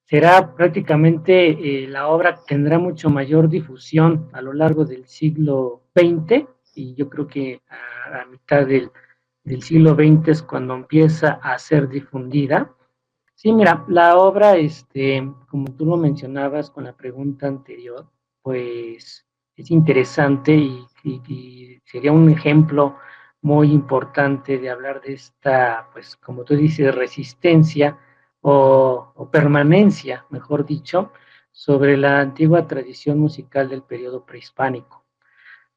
Será prácticamente, la obra tendrá mucho mayor difusión a lo largo del siglo XX, y yo creo que a mitad del siglo XX es cuando empieza a ser difundida. Sí, mira, la obra, como tú lo mencionabas con la pregunta anterior, pues es interesante y sería un ejemplo muy importante de hablar de esta, pues como tú dices, resistencia o permanencia, mejor dicho, sobre la antigua tradición musical del periodo prehispánico.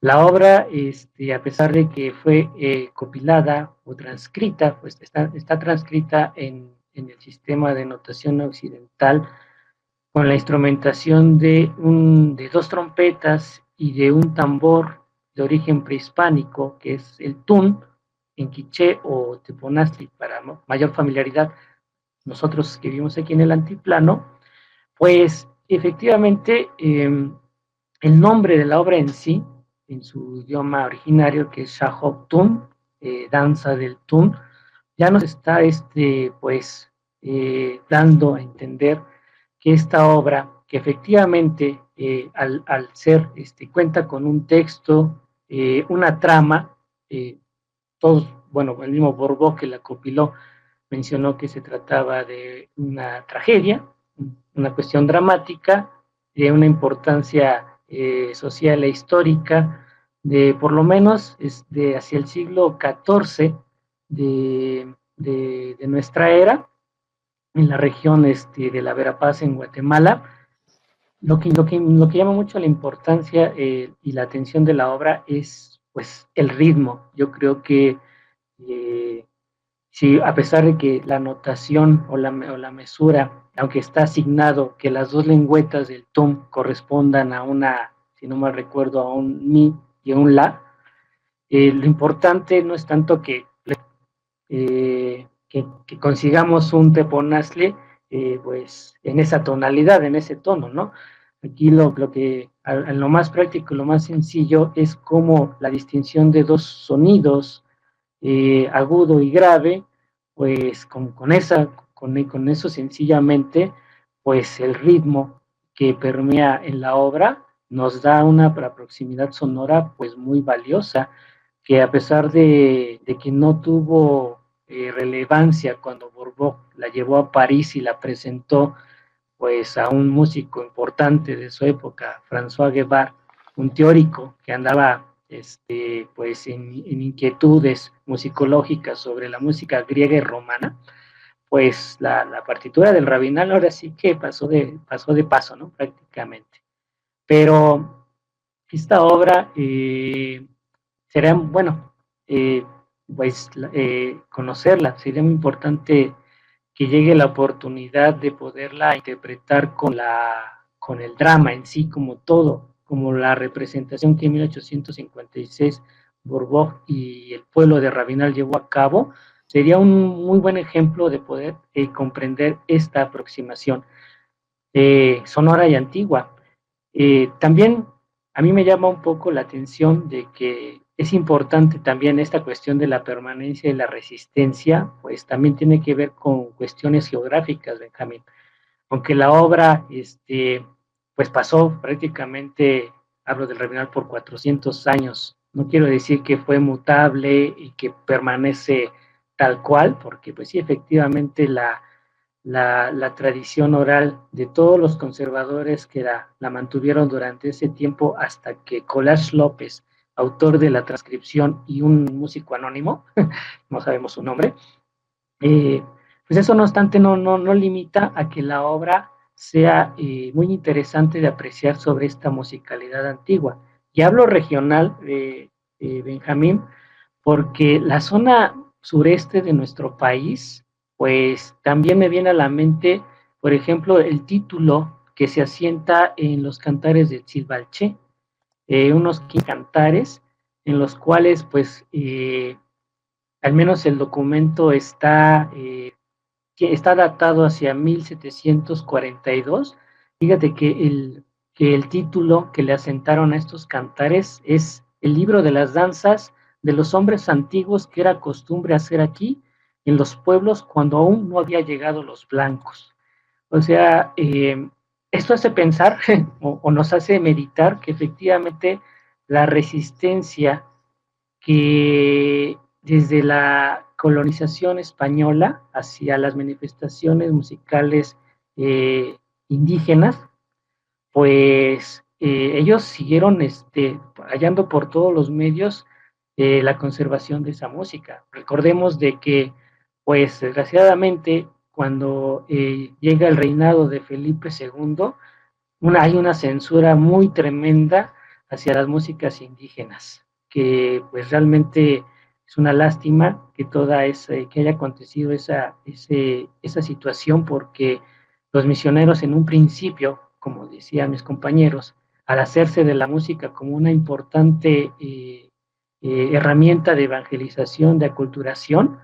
La obra, a pesar de que fue compilada o transcrita, pues está transcrita en el sistema de notación occidental con la instrumentación de dos trompetas y de un tambor de origen prehispánico, que es el tun, en quiché o teponazli, para mayor familiaridad, nosotros que vivimos aquí en el altiplano, pues efectivamente el nombre de la obra en sí, en su idioma originario, que es Shahok Tun, danza del Tun, ya nos está pues dando a entender que esta obra, que efectivamente al ser, cuenta con un texto, una trama, todos, bueno, el mismo Borbó que la compiló mencionó que se trataba de una tragedia, una cuestión dramática, de una importancia social e histórica, de por lo menos de hacia el siglo XIV de nuestra era, en la región de la Verapaz en Guatemala. Lo que llama mucho la importancia y la atención de la obra es pues el ritmo. Yo creo que sí, a pesar de que la notación o la mesura, aunque está asignado que las dos lengüetas del tom correspondan a una, si no mal recuerdo, a un mi y a un la, lo importante no es tanto que consigamos un teponazle, pues en esa tonalidad, en ese tono, ¿no? Aquí lo más práctico, lo más sencillo es como la distinción de dos sonidos, agudo y grave, pues con eso sencillamente, pues el ritmo que permea en la obra nos da una proximidad sonora pues muy valiosa, que a pesar de que no tuvo relevancia cuando Borbó la llevó a París y la presentó pues a un músico importante de su época, François Guevara, un teórico que andaba pues en inquietudes musicológicas sobre la música griega y romana, pues la partitura del Rabinal ahora sí que pasó de paso, ¿no? Prácticamente. Pero esta obra será, bueno, pues conocerla, sería muy importante que llegue la oportunidad de poderla interpretar con el drama en sí, como todo, como la representación que en 1856 Borbó y el pueblo de Rabinal llevó a cabo, sería un muy buen ejemplo de poder comprender esta aproximación sonora y antigua. También a mí me llama un poco la atención de que es importante también esta cuestión de la permanencia y la resistencia, pues también tiene que ver con cuestiones geográficas, Benjamín. Aunque la obra, pues pasó prácticamente, hablo del Rabinal, por 400 años. No quiero decir que fue mutable y que permanece tal cual, porque pues sí, efectivamente la tradición oral de todos los conservadores que la mantuvieron durante ese tiempo hasta que Colás López, autor de la transcripción y un músico anónimo, no sabemos su nombre, pues eso no obstante no limita a que la obra sea muy interesante de apreciar sobre esta musicalidad antigua. Y hablo regional, Benjamín, porque la zona sureste de nuestro país, pues también me viene a la mente, por ejemplo, el título que se asienta en los cantares de Tzilbalché, unos cantares en los cuales, pues, al menos el documento está datado hacia 1742. Fíjate que el título que le asentaron a estos cantares es el libro de las danzas de los hombres antiguos que era costumbre hacer aquí en los pueblos cuando aún no había llegado los blancos. O sea, esto hace pensar o nos hace meditar que efectivamente la resistencia que desde la colonización española hacia las manifestaciones musicales indígenas, pues ellos siguieron hallando por todos los medios la conservación de esa música. Recordemos de que, pues desgraciadamente, cuando llega el reinado de Felipe II, hay una censura muy tremenda hacia las músicas indígenas, que pues realmente es una lástima que haya acontecido esa situación, porque los misioneros en un principio, como decían mis compañeros, al hacerse de la música como una importante herramienta de evangelización, de aculturación,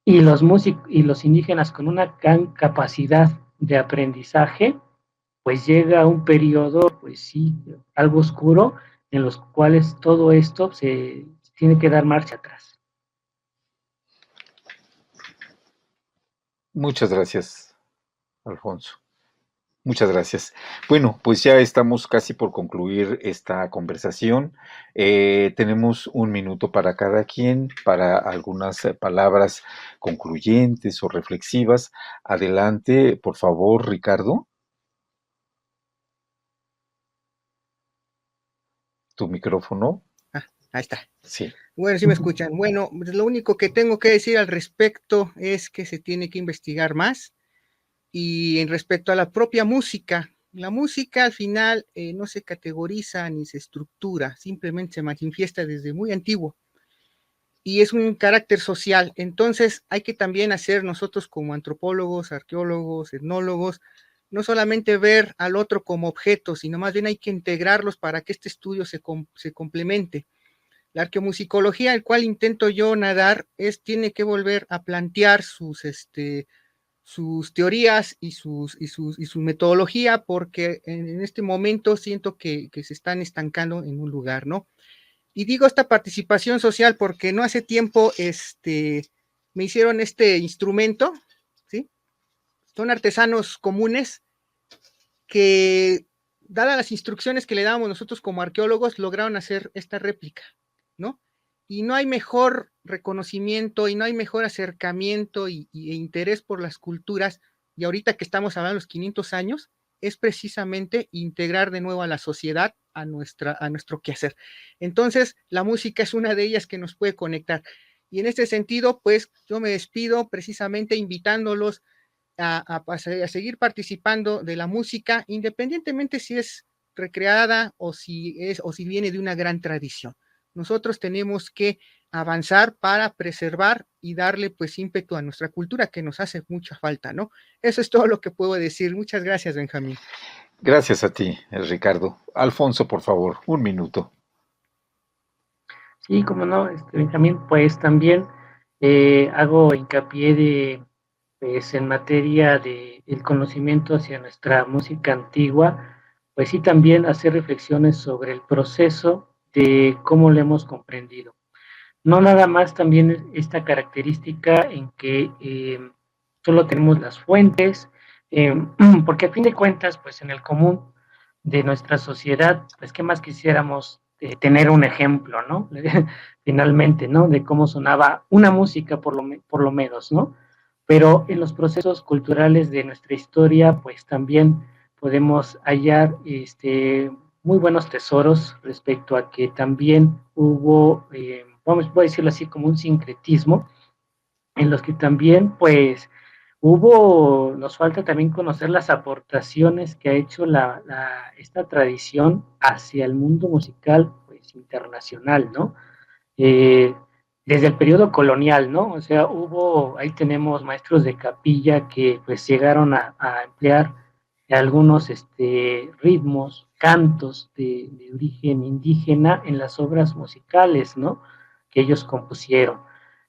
y los indígenas con una gran capacidad de aprendizaje, pues llega un periodo, pues sí, algo oscuro, en los cuales todo esto se tiene que dar marcha atrás. Muchas gracias, Alfonso. Muchas gracias. Bueno, pues ya estamos casi por concluir esta conversación. Tenemos un minuto para cada quien, para algunas palabras concluyentes o reflexivas. Adelante, por favor, Ricardo, tu micrófono. Ahí está. Sí. Bueno, sí me escuchan. Bueno, lo único que tengo que decir al respecto es que se tiene que investigar más. Y en respecto a la propia música, la música al final no se categoriza ni se estructura, simplemente se manifiesta desde muy antiguo y es un carácter social. Entonces hay que también hacer nosotros como antropólogos, arqueólogos, etnólogos, no solamente ver al otro como objeto, sino más bien hay que integrarlos para que este estudio se complemente. La arqueomusicología, el cual intento yo nadar, tiene que volver a plantear sus teorías y su metodología, porque en este momento siento que se están estancando en un lugar, ¿no? Y digo esta participación social porque no hace tiempo me hicieron este instrumento, ¿sí? Son artesanos comunes que, dadas las instrucciones que le dábamos nosotros como arqueólogos, lograron hacer esta réplica, ¿no? Y no hay mejor reconocimiento y no hay mejor acercamiento e interés por las culturas, y ahorita que estamos hablando de los 500 años, es precisamente integrar de nuevo a la sociedad a nuestro quehacer. Entonces, la música es una de ellas que nos puede conectar. Y en este sentido, pues yo me despido precisamente invitándolos a seguir participando de la música, independientemente si es recreada o si viene de una gran tradición. Nosotros tenemos que avanzar para preservar y darle pues ímpetu a nuestra cultura que nos hace mucha falta, ¿no? Eso es todo lo que puedo decir. Muchas gracias, Benjamín. Gracias a ti, Ricardo. Alfonso, por favor, un minuto. Sí, como no, Benjamín, pues también hago hincapié pues en materia de el conocimiento hacia nuestra música antigua, pues sí también hacer reflexiones sobre el proceso de cómo lo hemos comprendido. No nada más también esta característica en que solo tenemos las fuentes, eh, porque a fin de cuentas, pues en el común de nuestra sociedad, pues qué más quisiéramos tener un ejemplo, ¿no? Finalmente, ¿no? De cómo sonaba una música por lo menos, ¿no? Pero en los procesos culturales de nuestra historia, pues también podemos hallar muy buenos tesoros respecto a que también hubo, voy a decirlo así, como un sincretismo, en los que también, pues, nos falta también conocer las aportaciones que ha hecho esta tradición hacia el mundo musical, pues, internacional, ¿no? Eh, Desde el periodo colonial, ¿no? O sea, ahí tenemos maestros de capilla que pues llegaron a emplear algunos ritmos, cantos de origen indígena en las obras musicales, ¿no? Que ellos compusieron.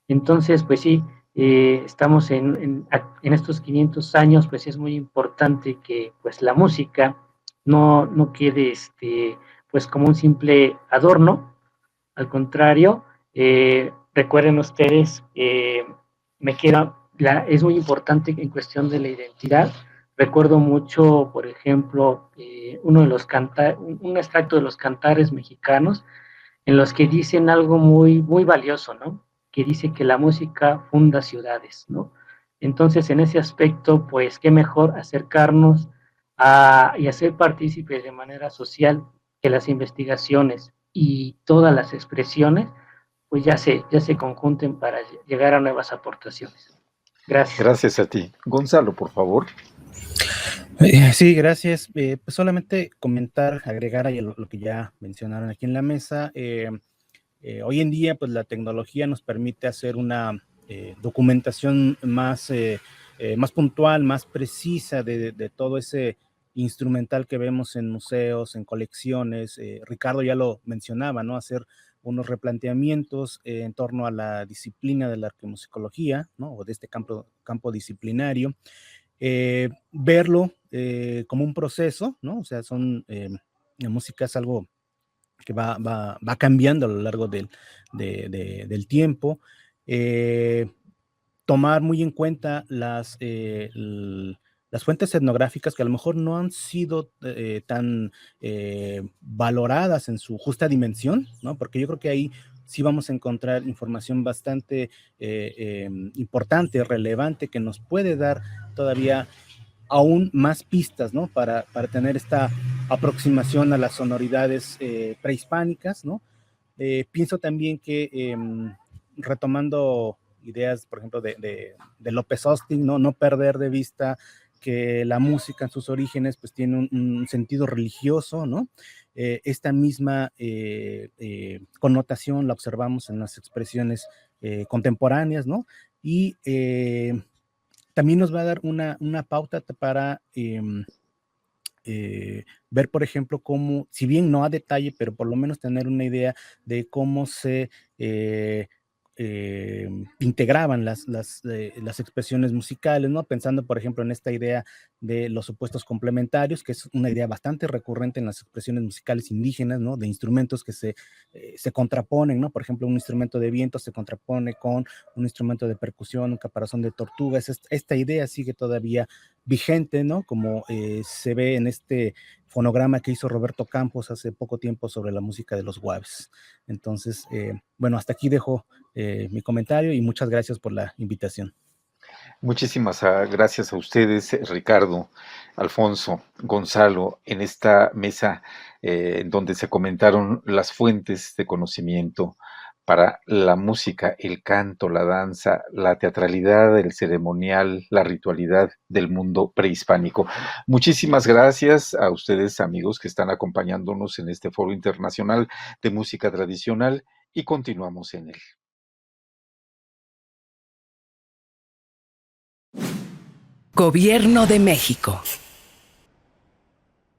Entonces, pues sí, estamos en estos 500 años, pues es muy importante que pues la música no quede pues como un simple adorno, al contrario, recuerden ustedes, es muy importante en cuestión de la identidad. Recuerdo mucho, por ejemplo, un extracto de los cantares mexicanos en los que dicen algo muy, muy valioso, ¿no? Que dice que la música funda ciudades, ¿no? Entonces, en ese aspecto, pues, qué mejor acercarnos y hacer partícipes de manera social que las investigaciones y todas las expresiones, pues ya se conjunten para llegar a nuevas aportaciones. Gracias. Gracias a ti. Gonzalo, por favor. Sí, gracias. Pues solamente comentar, agregar ahí lo que ya mencionaron aquí en la mesa. Hoy en día, pues la tecnología nos permite hacer una documentación más puntual, más precisa de todo ese instrumental que vemos en museos, en colecciones. Ricardo ya lo mencionaba, ¿no? Hacer unos replanteamientos en torno a la disciplina de la arqueomusicología, ¿no? O de este campo disciplinario. Verlo como un proceso, ¿no? O sea, la música es algo que va cambiando a lo largo del tiempo. tomar muy en cuenta las fuentes etnográficas que a lo mejor no han sido tan valoradas en su justa dimensión, ¿no? Porque yo creo que ahí sí vamos a encontrar información bastante importante, relevante, que nos puede dar todavía aún más pistas, ¿no? Para tener esta aproximación a las sonoridades prehispánicas, ¿no? Pienso también que retomando ideas, por ejemplo, de López Austin, ¿no? No perder de vista que la música en sus orígenes pues tiene un sentido religioso, ¿no? Esta misma connotación la observamos en las expresiones contemporáneas, ¿no? Y también nos va a dar una pauta para ver, por ejemplo, cómo, si bien no a detalle, pero por lo menos tener una idea de cómo se integraban las expresiones musicales, ¿no? Pensando, por ejemplo, en esta idea de los supuestos complementarios, que es una idea bastante recurrente en las expresiones musicales indígenas, ¿no? De instrumentos que se contraponen, ¿no? Por ejemplo, un instrumento de viento se contrapone con un instrumento de percusión, un caparazón de tortuga. Esta idea sigue todavía vigente, ¿no? Como se ve en este fonograma que hizo Roberto Campos hace poco tiempo sobre la música de los Guaves. Entonces, bueno, hasta aquí dejo mi comentario y muchas gracias por la invitación. Muchísimas gracias a ustedes, Ricardo, Alfonso, Gonzalo, en esta mesa en donde se comentaron las fuentes de conocimiento para la música, el canto, la danza, la teatralidad, el ceremonial, la ritualidad del mundo prehispánico. Muchísimas gracias a ustedes, amigos, que están acompañándonos en este foro internacional de música tradicional y continuamos en él. Gobierno de México.